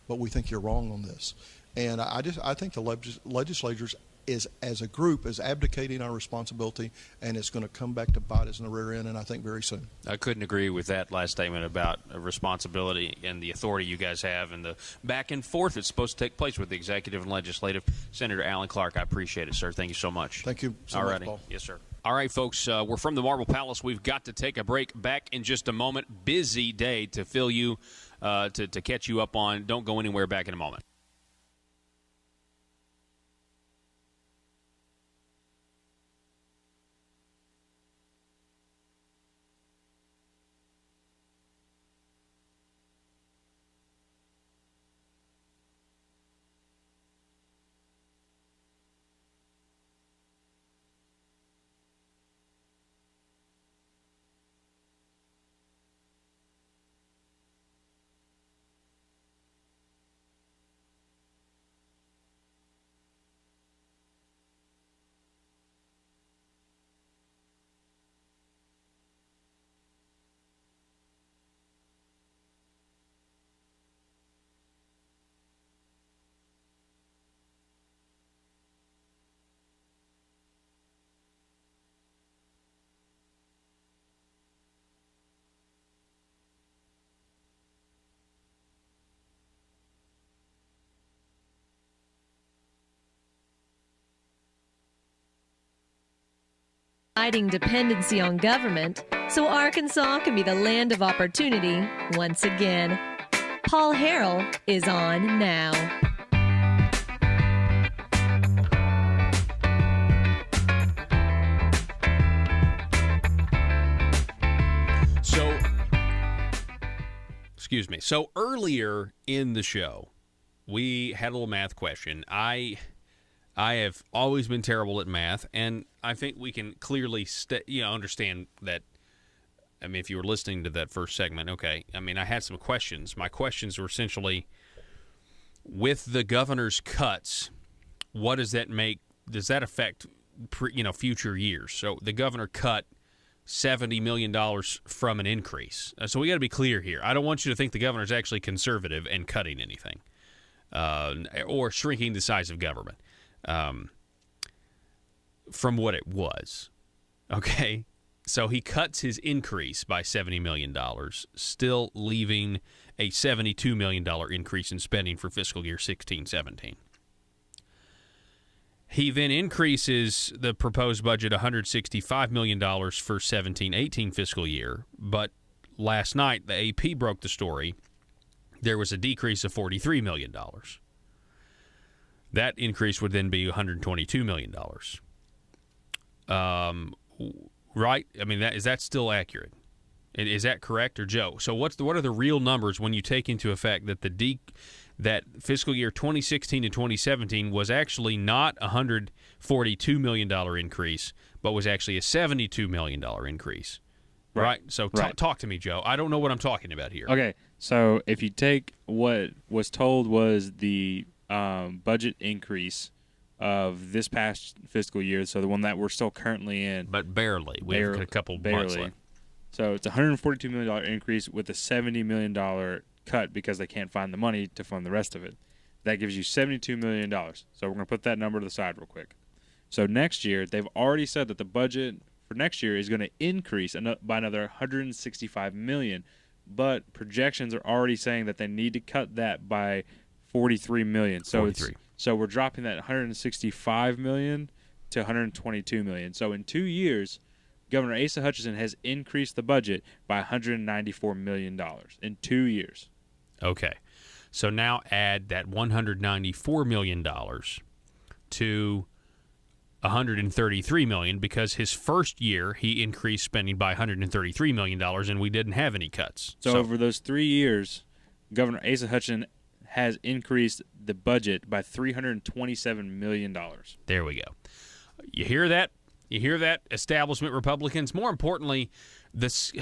but we think you're wrong on this. And I think the legislatures as a group is abdicating our responsibility, and it's going to come back to bite us in the rear end, and I think very soon. I couldn't agree with that last statement about responsibility and the authority you guys have and the back and forth that's supposed to take place with the executive and legislative. Senator Alan Clark, I appreciate it, sir. Thank you so much. Thank you so much, Paul. Yes, sir. All right, folks, we're from the Marble Palace. We've got to take a break. Back in just a moment. Busy day to fill you, to catch you up on. Don't go anywhere. Back in a moment. Fighting dependency on government so Arkansas can be the land of opportunity once again. Paul Harrell is on now. So earlier in the show, we had a little math question. I have always been terrible at math, and I think we can clearly understand that. I mean, if you were listening to that first segment, okay. I mean, I had some questions. My questions were essentially, with the governor's cuts, what does that make? Does that affect, future years? So the governor cut $70 million from an increase. So we got to be clear here. I don't want you to think the governor's actually conservative and cutting anything or shrinking the size of government from what it was. Okay? So he cuts his increase by $70 million, still leaving a $72 million increase in spending for fiscal year 16-17. He then increases the proposed budget $165 million for 17-18 fiscal year, but last night the AP broke the story. There was a decrease of $43 million. That increase would then be $122 million. Right? I mean, is that still accurate? Is that correct, or Joe? So what are the real numbers when you take into effect that that fiscal year 2016 and 2017 was actually not a $142 million increase, but was actually a $72 million increase? Right? So talk to me, Joe. I don't know what I'm talking about here. Okay, so if you take what was told was the budget increase of this past fiscal year, so the one that we're still currently in. But barely. We have a couple months left. So it's a $142 million increase with a $70 million cut because they can't find the money to fund the rest of it. That gives you $72 million. So we're going to put that number to the side real quick. So next year, they've already said that the budget for next year is going to increase by another $165 million, but projections are already saying that they need to cut that by $43 million. So we're dropping that $165 million to $122 million. So in 2 years, Governor Asa Hutchinson has increased the budget by $194 million in 2 years. Okay. So now add that $194 million to $133 million, because his first year he increased spending by $133 million and we didn't have any cuts. So over those 3 years, Governor Asa Hutchinson has increased the budget by $327 million. There we go. You hear that? You hear that, establishment Republicans? More importantly, I just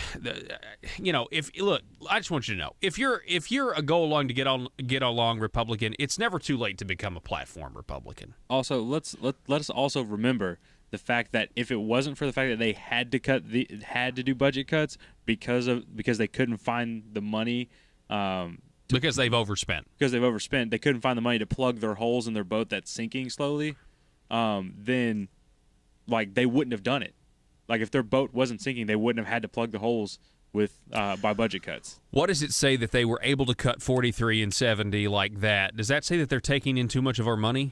want you to know, if you're a go along to get along Republican, it's never too late to become a platform Republican. Also, let us also remember the fact that if it wasn't for the fact that they had to do budget cuts because they couldn't find the money. Because they've overspent. They couldn't find the money to plug their holes in their boat that's sinking slowly. Then, they wouldn't have done it. If their boat wasn't sinking, they wouldn't have had to plug the holes by budget cuts. What does it say that they were able to cut 43 and 70 like that? Does that say that they're taking in too much of our money?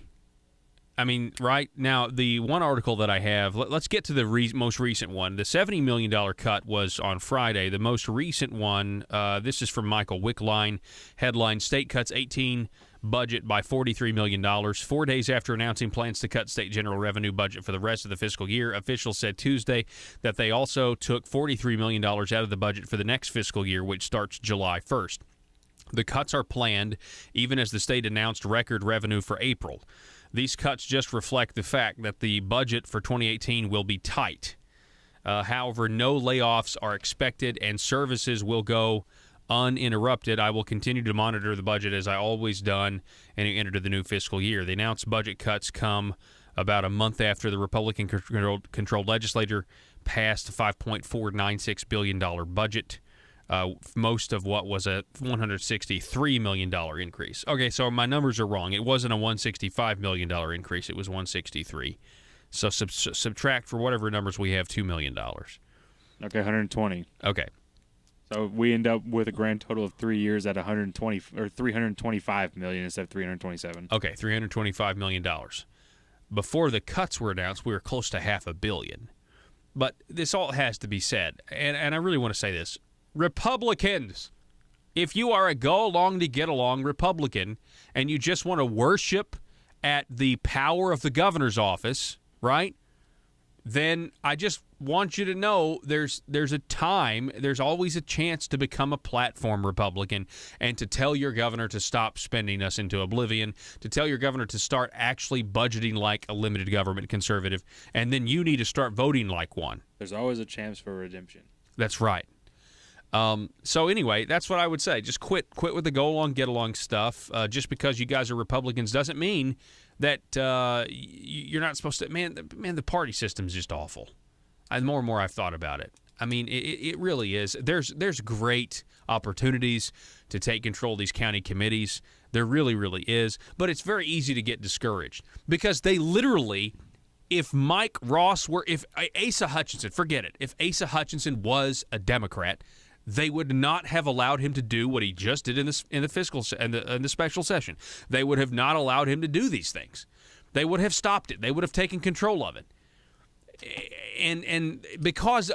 I mean, right now, the one article that I have, let's get to the most recent one. The $70 million cut was on Friday. The most recent one, this is from Michael Wickline, headline, State Cuts 18 Budget by $43 million. 4 days after announcing plans to cut state general revenue budget for the rest of the fiscal year, officials said Tuesday that they also took $43 million out of the budget for the next fiscal year, which starts July 1st. The cuts are planned even as the state announced record revenue for April. These cuts just reflect the fact that the budget for 2018 will be tight. However, no layoffs are expected and services will go uninterrupted. I will continue to monitor the budget as I always done and enter the new fiscal year. The announced budget cuts come about a month after the Republican-controlled legislature passed a $5.496 billion budget, most of what was a $163 million increase. Okay, so my numbers are wrong. It wasn't a $165 million increase. It was $163. So subtract for whatever numbers we have $2 million. Okay, 120. Okay. So we end up with a grand total of 3 years at $325 million instead of $327. Okay, $325 million. Before the cuts were announced, we were close to $500 million. but this all has to be said, and I really want to say this. Republicans, if you are a go-along-to-get-along Republican and you just want to worship at the power of the governor's office, right, then I just want you to know there's a time, there's always a chance to become a platform Republican and to tell your governor to stop spending us into oblivion, to tell your governor to start actually budgeting like a limited government conservative, and then you need to start voting like one. There's always a chance for redemption. That's right. So anyway, that's what I would say. Just quit with the go-along, get-along stuff. Just because you guys are Republicans doesn't mean that you're not supposed to. Man, the party system's just awful. The more and more I've thought about it. I mean, it really is. There's great opportunities to take control of these county committees. There really, really is. But it's very easy to get discouraged because they literally, if Mike Ross were, if Asa Hutchinson, forget it, if Asa Hutchinson was a Democrat, they would not have allowed him to do what he just did in the fiscal in the special session. They would have not allowed him to do these things. They would have stopped it. They would have taken control of it. And because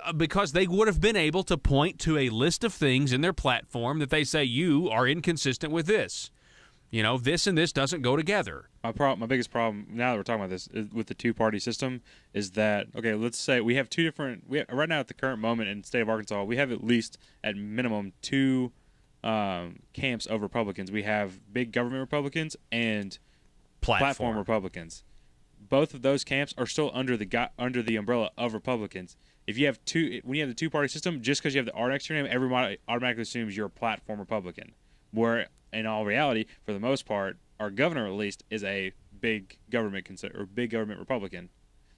they would have been able to point to a list of things in their platform that they say you are inconsistent with this. You know, this and this doesn't go together. My biggest problem now that we're talking about this with the two-party system is that, okay, let's say we have right now at the current moment in the state of Arkansas, we have at least at minimum two camps of Republicans. We have big government Republicans and platform Republicans. Both of those camps are still under the umbrella of Republicans. If you have when you have the two-party system, just because you have the R next to your name, everybody automatically assumes you're a platform Republican. Where in all reality, for the most part, our governor at least is a big government big government Republican.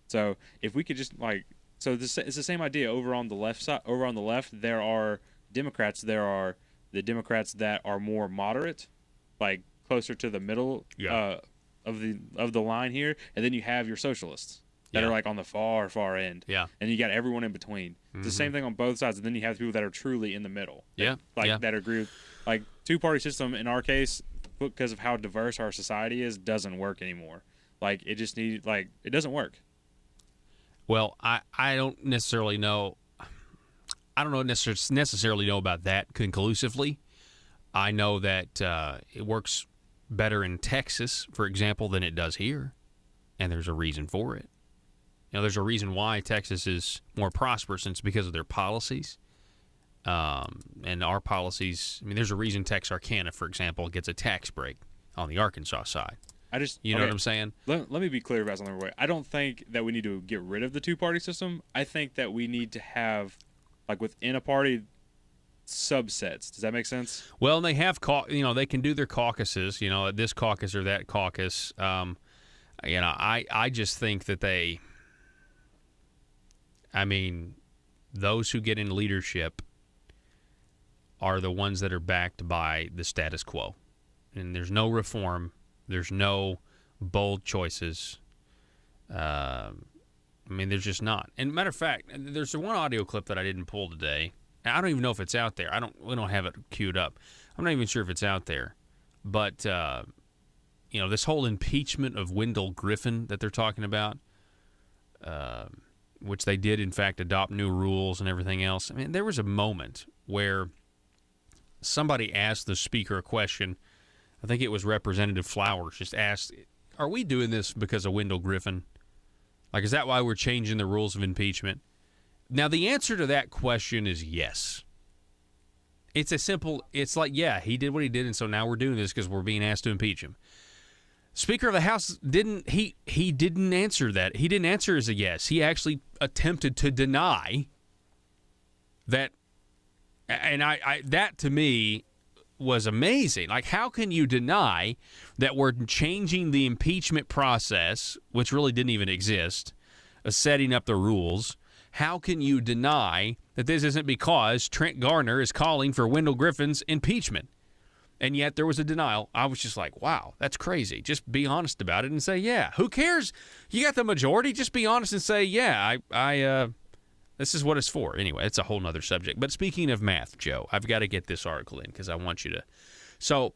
So if we could just it's the same idea over on the left side. Over on the left, there are Democrats. There are the Democrats that are more moderate, like closer to the middle of the line here, and then you have your socialists that are like on the far end. Yeah, and you got everyone in between. It's the same thing on both sides, and then you have people that are truly in the middle. That agree with, like, two-party system in our case, because of how diverse our society is, doesn't work anymore. Like, it just needs, like, it doesn't work. Well, I don't necessarily know. I don't necessarily know about that conclusively. I know that it works better in Texas, for example, than it does here, and there's a reason for it. You know, there's a reason why Texas is more prosperous, and it's because of their policies. And our policies, I mean, there's a reason Texarkana, for example, gets a tax break on the Arkansas side. You know what I'm saying? Let me be clear about something. I don't think that we need to get rid of the two-party system. I think that we need to have, like, within a party, subsets. Does that make sense? Well, they have, they can do their caucuses, this caucus or that caucus. I just think that those who get in leadership are the ones that are backed by the status quo. And there's no reform. There's no bold choices. There's just not. And matter of fact, there's one audio clip that I didn't pull today. I don't even know if it's out there. We don't have it queued up. I'm not even sure if it's out there. But, this whole impeachment of Wendell Griffin that they're talking about, which they did, in fact, adopt new rules and everything else. I mean, there was a moment where somebody asked the speaker a question. I think it was Representative Flowers just asked, are we doing this because of Wendell Griffin? Like, is that why we're changing the rules of impeachment? Now, the answer to that question is yes. It's like, yeah, he did what he did, and so now we're doing this because we're being asked to impeach him. Speaker of the House didn't answer that. He didn't answer as a yes. He actually attempted to deny that. And that to me was amazing. Like, how can you deny that we're changing the impeachment process, which really didn't even exist, setting up the rules? How can you deny that this isn't because Trent Garner is calling for Wendell Griffin's impeachment? And yet there was a denial. I was just like, wow, that's crazy. Just be honest about it and say, yeah. Who cares? You got the majority. Just be honest and say, yeah, this is what it's for. Anyway, it's a whole nother subject. But speaking of math, Joe, I've got to get this article in because I want you to. So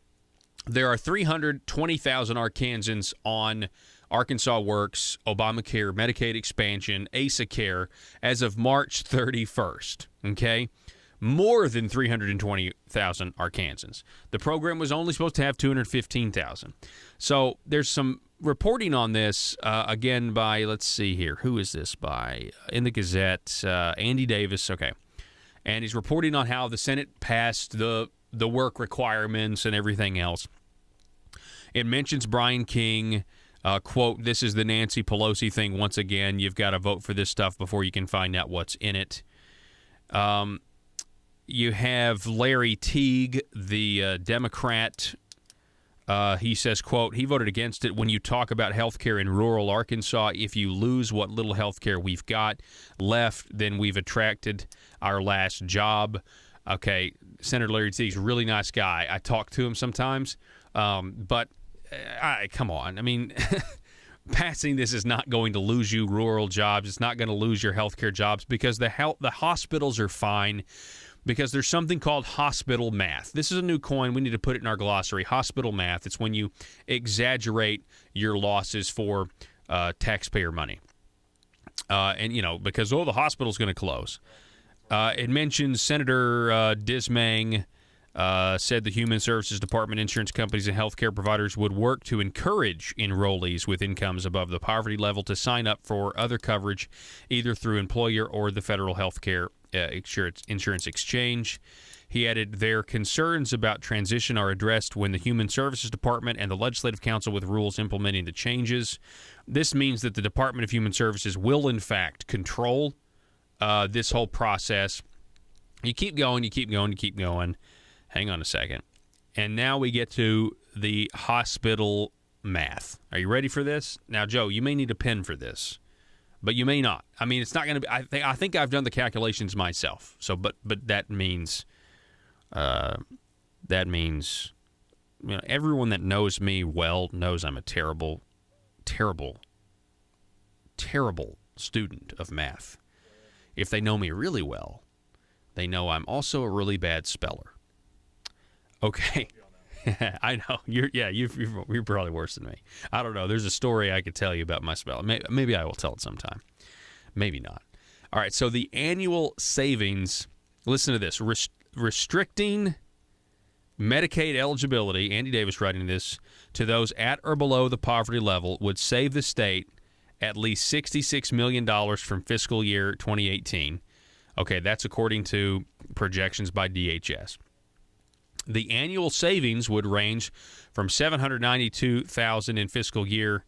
there are 320,000 Arkansans on Arkansas Works, Obamacare, Medicaid expansion, ASA Care as of March 31st, okay? More than 320,000 Arkansans. The program was only supposed to have 215,000. So there's some reporting on this, again, by, let's see here, who is this by? In the Gazette, Andy Davis, okay. And he's reporting on how the Senate passed the work requirements and everything else. It mentions Brian King, quote, this is the Nancy Pelosi thing once again. You've got to vote for this stuff before you can find out what's in it. You have Larry Teague, the Democrat. He says, quote, he voted against it. When you talk about health care in rural Arkansas, if you lose what little health care we've got left, then we've attracted our last job. Okay, Senator Larry Teague's a really nice guy. I talk to him sometimes, but come on. I mean, passing this is not going to lose you rural jobs. It's not going to lose your health care jobs because the hospitals are fine. Because there's something called hospital math. This is a new coin. We need to put it in our glossary. Hospital math. It's when you exaggerate your losses for taxpayer money. And, because, the hospital's going to close. It mentions Senator Dismang said the Human Services Department, insurance companies, and healthcare providers would work to encourage enrollees with incomes above the poverty level to sign up for other coverage, either through employer or the federal healthcare insurance exchange. He added their concerns about transition are addressed when the Human Services Department and the Legislative Council with rules implementing the changes. This means that the Department of Human Services will, in fact, control this whole process. You keep going, you keep going, you keep going. Hang on a second. And now we get to the hospital math. Are you ready for this? Now, Joe, you may need a pen for this, but you may not. I mean, it's not going to be. I think I've done the calculations myself. So, but that means, everyone that knows me well knows I'm a terrible, terrible, terrible student of math. If they know me really well, they know I'm also a really bad speller. Okay, I know you're probably worse than me. I don't know. There's a story I could tell you about my spelling. Maybe I will tell it sometime. Maybe not. All right. So the annual savings. Listen to this: restricting Medicaid eligibility. Andy Davis writing this to those at or below the poverty level would save the state at least $66 million from fiscal year 2018. Okay, that's according to projections by DHS. The annual savings would range from $792,000 in fiscal year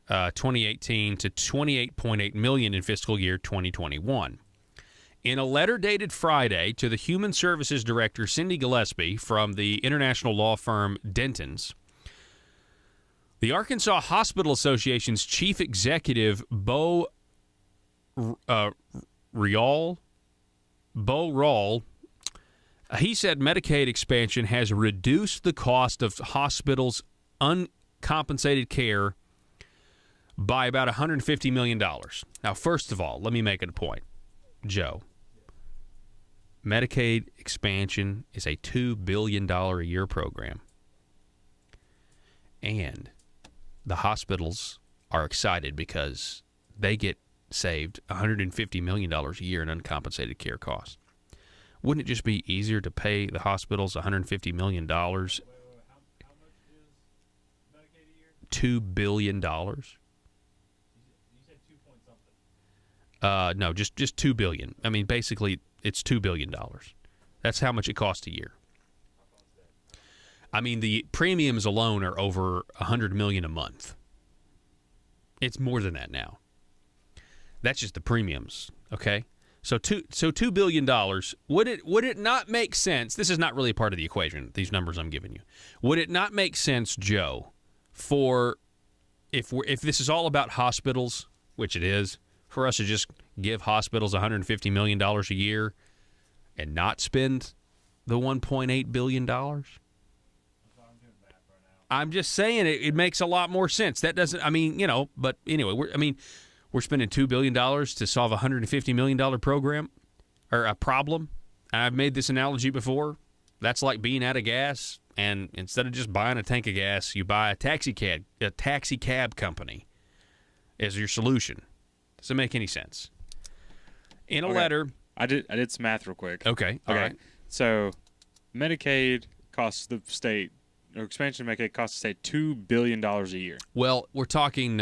2018 to $28.8 million in fiscal year 2021. In a letter dated Friday to the Human Services Director, Cindy Gillespie, from the international law firm Dentons, the Arkansas Hospital Association's chief executive, Bo Rall, he said Medicaid expansion has reduced the cost of hospitals' uncompensated care by about $150 million. Now, first of all, let me make it a point, Joe. Medicaid expansion is a $2 billion a year program. And the hospitals are excited because they get saved $150 million a year in uncompensated care costs. Wouldn't it just be easier to pay the hospitals $150 million? $2 billion? You said 2 point something. No, just $2 billion. I mean, basically, it's $2 billion. That's how much it costs a year. I mean, the premiums alone are over $100 million a month. It's more than that now. That's just the premiums, okay? So $2 billion, would it not make sense? This is not really a part of the equation, these numbers I'm giving you. Would it not make sense, Joe, for if this is all about hospitals, which it is, for us to just give hospitals $150 million a year and not spend the $1.8 billion? I'm just saying it makes a lot more sense. That doesn't, but anyway, we're spending $2 billion to solve a $150 million program or a problem. And I've made this analogy before. That's like being out of gas and instead of just buying a tank of gas, you buy a taxi cab company as your solution. Doesn't make any sense. In a letter, I did some math real quick. Okay, all right. So, Medicaid costs the state, or expansion of Medicaid costs the state $2 billion a year. Well, we're talking.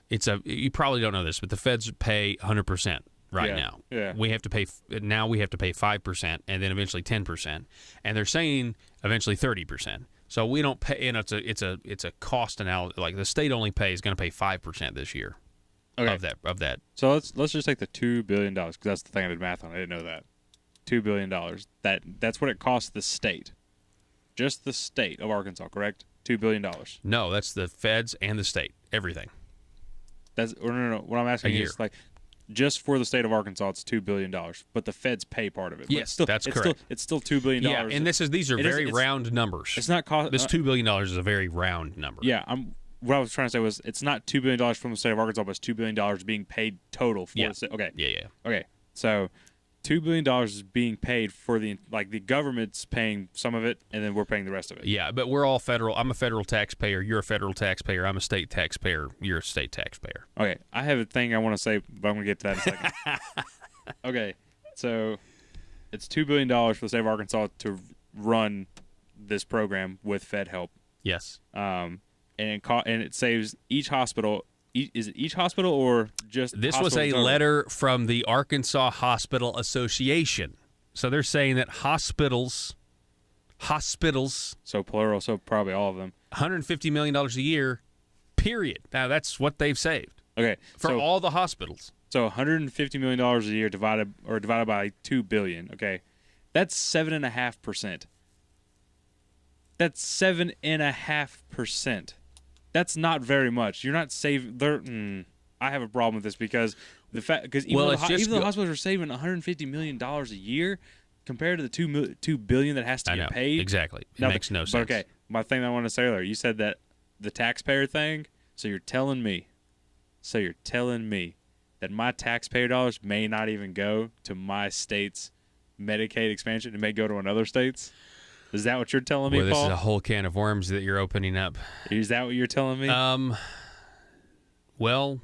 You probably don't know this, but the feds pay 100% now. Yeah. We have to pay 5%, and then eventually 10%, and they're saying eventually 30%. So we don't pay. And it's a cost analysis. Like the state only going to pay 5% this year. Okay. Of that. So let's just take the $2 billion, because that's the thing I did math on. I didn't know that. $2 billion. That's what it costs the state. Just the state of Arkansas, correct? $2 billion. No, that's the feds and the state. Everything. No. What I'm asking is like, just for the state of Arkansas, it's $2 billion, but the feds pay part of it. Yes, that's correct. It's still $2 billion. Yeah, and these are very round numbers. It's not cost. This $2 billion is a very round number. Yeah, what I was trying to say was it's not $2 billion from the state of Arkansas, but it's $2 billion being paid total for the state. Okay. Yeah. Okay. So $2 billion is being paid for the government's paying some of it, and then we're paying the rest of it. Yeah, but we're all federal. I'm a federal taxpayer. You're a federal taxpayer. I'm a state taxpayer. You're a state taxpayer. Okay. I have a thing I want to say, but I'm going to get to that in a second. Okay. So it's $2 billion for the state of Arkansas to run this program with Fed help. Yes. And it saves each hospital. Is it each hospital or just this was a letter from the Arkansas Hospital Association. So they're saying that hospitals, so plural, so probably all of them, $150 million a year, period. Now that's what they've saved. Okay, for all the hospitals. So $150 million a year divided by $2 billion. Okay, that's 7.5%. That's 7.5%. That's not very much. You're not saving. I have a problem with this because even though the hospitals are saving $150 million a year compared to the $2 billion that has to get paid. Exactly, it makes no sense. But okay, my thing that I want to say earlier, you said that the taxpayer thing. So you're telling me that my taxpayer dollars may not even go to my state's Medicaid expansion. It may go to another state's. Is that what you're telling me, Paul? This is a whole can of worms that you're opening up. Is that what you're telling me? Well,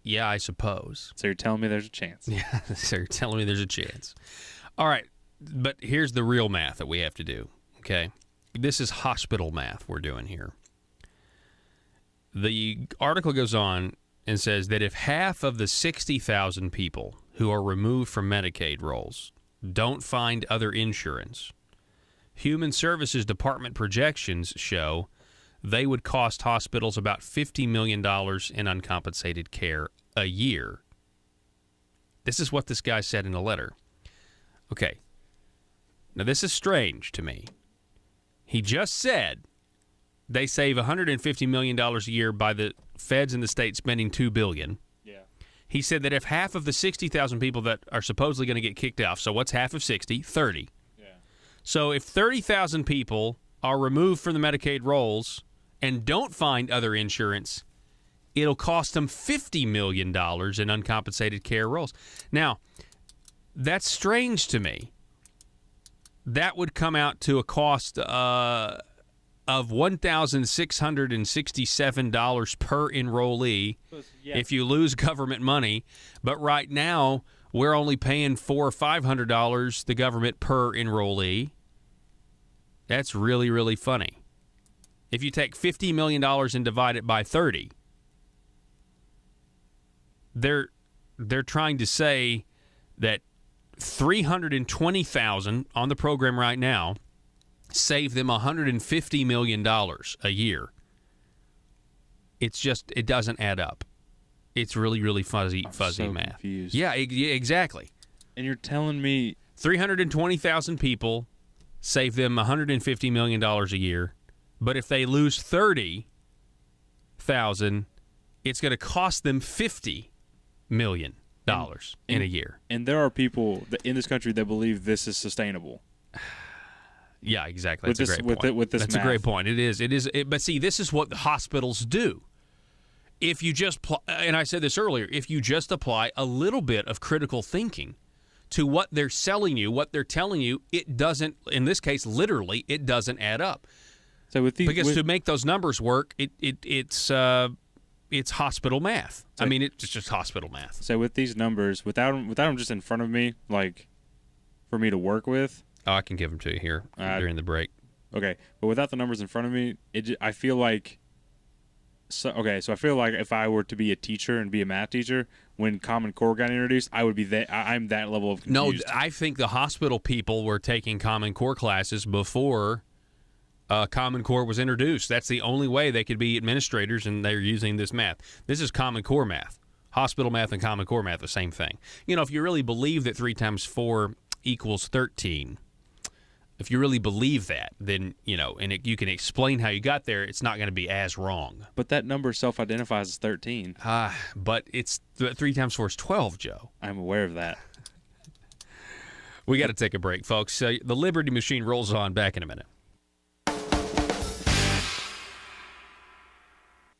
yeah, I suppose. So you're telling me there's a chance. Yeah, so you're telling me there's a chance. All right, but here's the real math that we have to do, okay? This is hospital math we're doing here. The article goes on and says that if half of the 60,000 people who are removed from Medicaid rolls don't find other insurance, Human Services Department projections show they would cost hospitals about $50 million in uncompensated care a year. This is what this guy said in a letter. Okay. Now, this is strange to me. He just said they save $150 million a year by the feds and the state spending $2 billion. Yeah. He said that if half of the 60,000 people that are supposedly going to get kicked off, so what's half of 60? 30. So if 30,000 people are removed from the Medicaid rolls and don't find other insurance, it'll cost them $50 million in uncompensated care rolls. Now, that's strange to me. That would come out to a cost of $1,667 per enrollee if you lose government money. But right now, we're only paying $400 or $500 the government per enrollee. That's really, really funny. If you take $50 million and divide it by 30, they're trying to say that 320,000 on the program right now save them $150 million a year. It doesn't add up. It's really, really fuzzy math. Confused. Yeah, exactly. And you're telling me 320,000 people save them $150 million a year, but if they lose 30,000, it's going to cost them $50 million in a year. And there are people in this country that believe this is sustainable. Yeah, exactly. That's a great point. That's math. A great point. It is. But see, this is what the hospitals do. If you just, and I said this earlier, if you just apply a little bit of critical thinking to what they're selling you, what they're telling you, it doesn't, in this case, literally, it doesn't add up. So because to make those numbers work, it's hospital math. So, I mean, it's just hospital math. So with these numbers, without them just in front of me, like for me to work with. Oh, I can give them to you here during the break. Okay, but without the numbers in front of me, I feel like. So I feel like if I were to be a teacher and be a math teacher, when Common Core got introduced, I would be that. I'm that level of confused. No, I think the hospital people were taking Common Core classes before Common Core was introduced. That's the only way they could be administrators, and they're using this math. This is Common Core math. Hospital math and Common Core math, the same thing. You know, if you really believe that 3 times 4 equals 13, if you really believe that, then, you know, and you can explain how you got there, it's not going to be as wrong. But that number self-identifies as 13. But it's 3 times 4 is 12, Joe. I'm aware of that. We got to take a break, folks. The Liberty Machine rolls on. Back in a minute.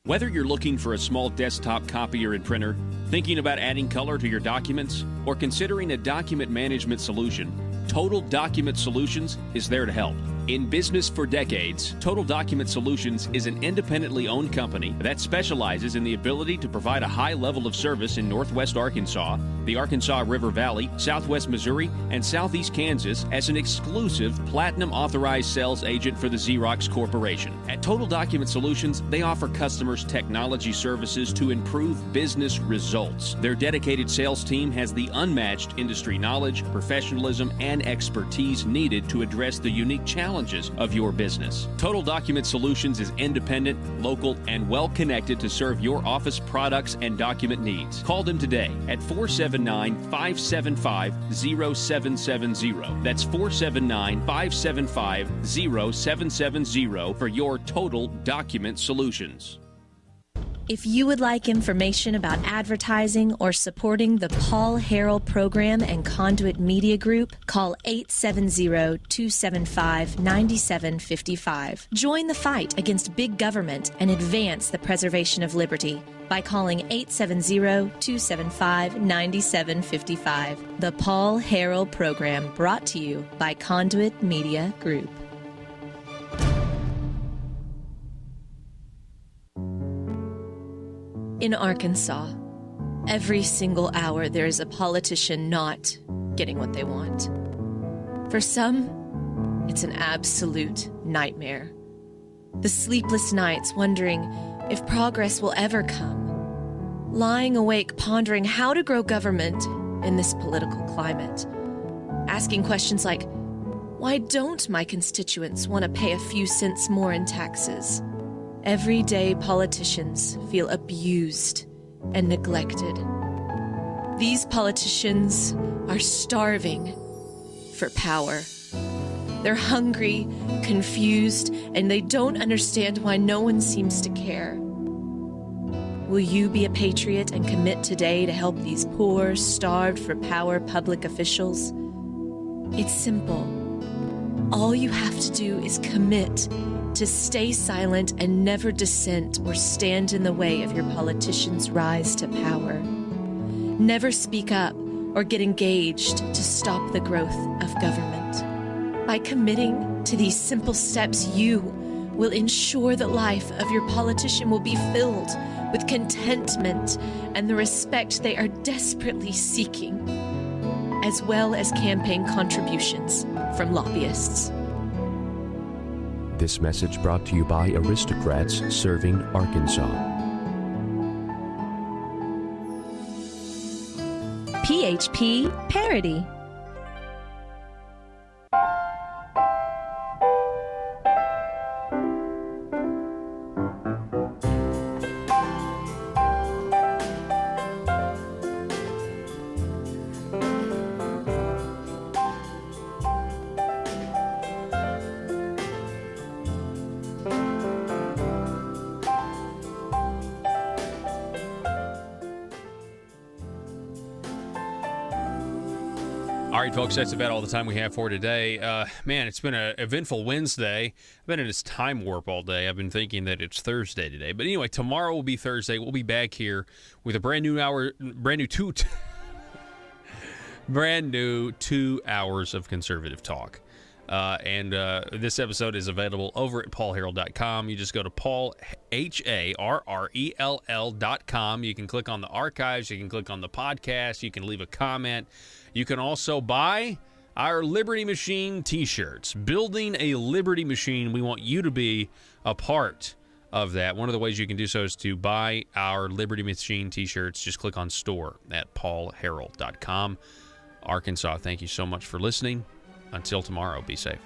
Whether you're looking for a small desktop copier and printer, thinking about adding color to your documents, or considering a document management solution, Total Document Solutions is there to help. In business for decades, Total Document Solutions is an independently owned company that specializes in the ability to provide a high level of service in Northwest Arkansas, the Arkansas River Valley, Southwest Missouri, and Southeast Kansas as an exclusive Platinum Authorized Sales Agent for the Xerox Corporation. At Total Document Solutions, they offer customers technology services to improve business results. Their dedicated sales team has the unmatched industry knowledge, professionalism, and expertise needed to address the unique challenges of your business. Total Document Solutions is independent, local, and well-connected to serve your office products and document needs. Call them today at 479-575-0770. That's 479-575-0770 for your Total Document Solutions. If you would like information about advertising or supporting the Paul Harrell Program and Conduit Media Group, call 870-275-9755. Join the fight against big government and advance the preservation of liberty by calling 870-275-9755. The Paul Harrell Program, brought to you by Conduit Media Group. In Arkansas, every single hour there is a politician not getting what they want. For some, it's an absolute nightmare. The sleepless nights wondering if progress will ever come. Lying awake pondering how to grow government in this political climate. Asking questions like, why don't my constituents want to pay a few cents more in taxes? Everyday politicians feel abused and neglected. These politicians are starving for power. They're hungry, confused, and they don't understand why no one seems to care. Will you be a patriot and commit today to help these poor, starved for power public officials? It's simple. All you have to do is commit to stay silent and never dissent or stand in the way of your politicians' rise to power. Never speak up or get engaged to stop the growth of government. By committing to these simple steps, you will ensure that life of your politician will be filled with contentment and the respect they are desperately seeking, as well as campaign contributions from lobbyists. This message brought to you by Aristocrats Serving Arkansas. PHP Parody. All right, folks, that's about all the time we have for today. Man, it's been an eventful Wednesday. I've been in this time warp all day. I've been thinking that it's Thursday today. But anyway, tomorrow will be Thursday. We'll be back here with a brand new hour, Brand new 2 hours of conservative talk. And this episode is available over at paulharrell.com. You just go to paulharrell.com. You can click on the archives. You can click on the podcast. You can leave a comment. You can also buy our Liberty Machine t-shirts. Building a Liberty Machine. We want you to be a part of that. One of the ways you can do so is to buy our Liberty Machine t-shirts. Just click on store at paulharrell.com. Arkansas, thank you so much for listening. Until tomorrow, be safe.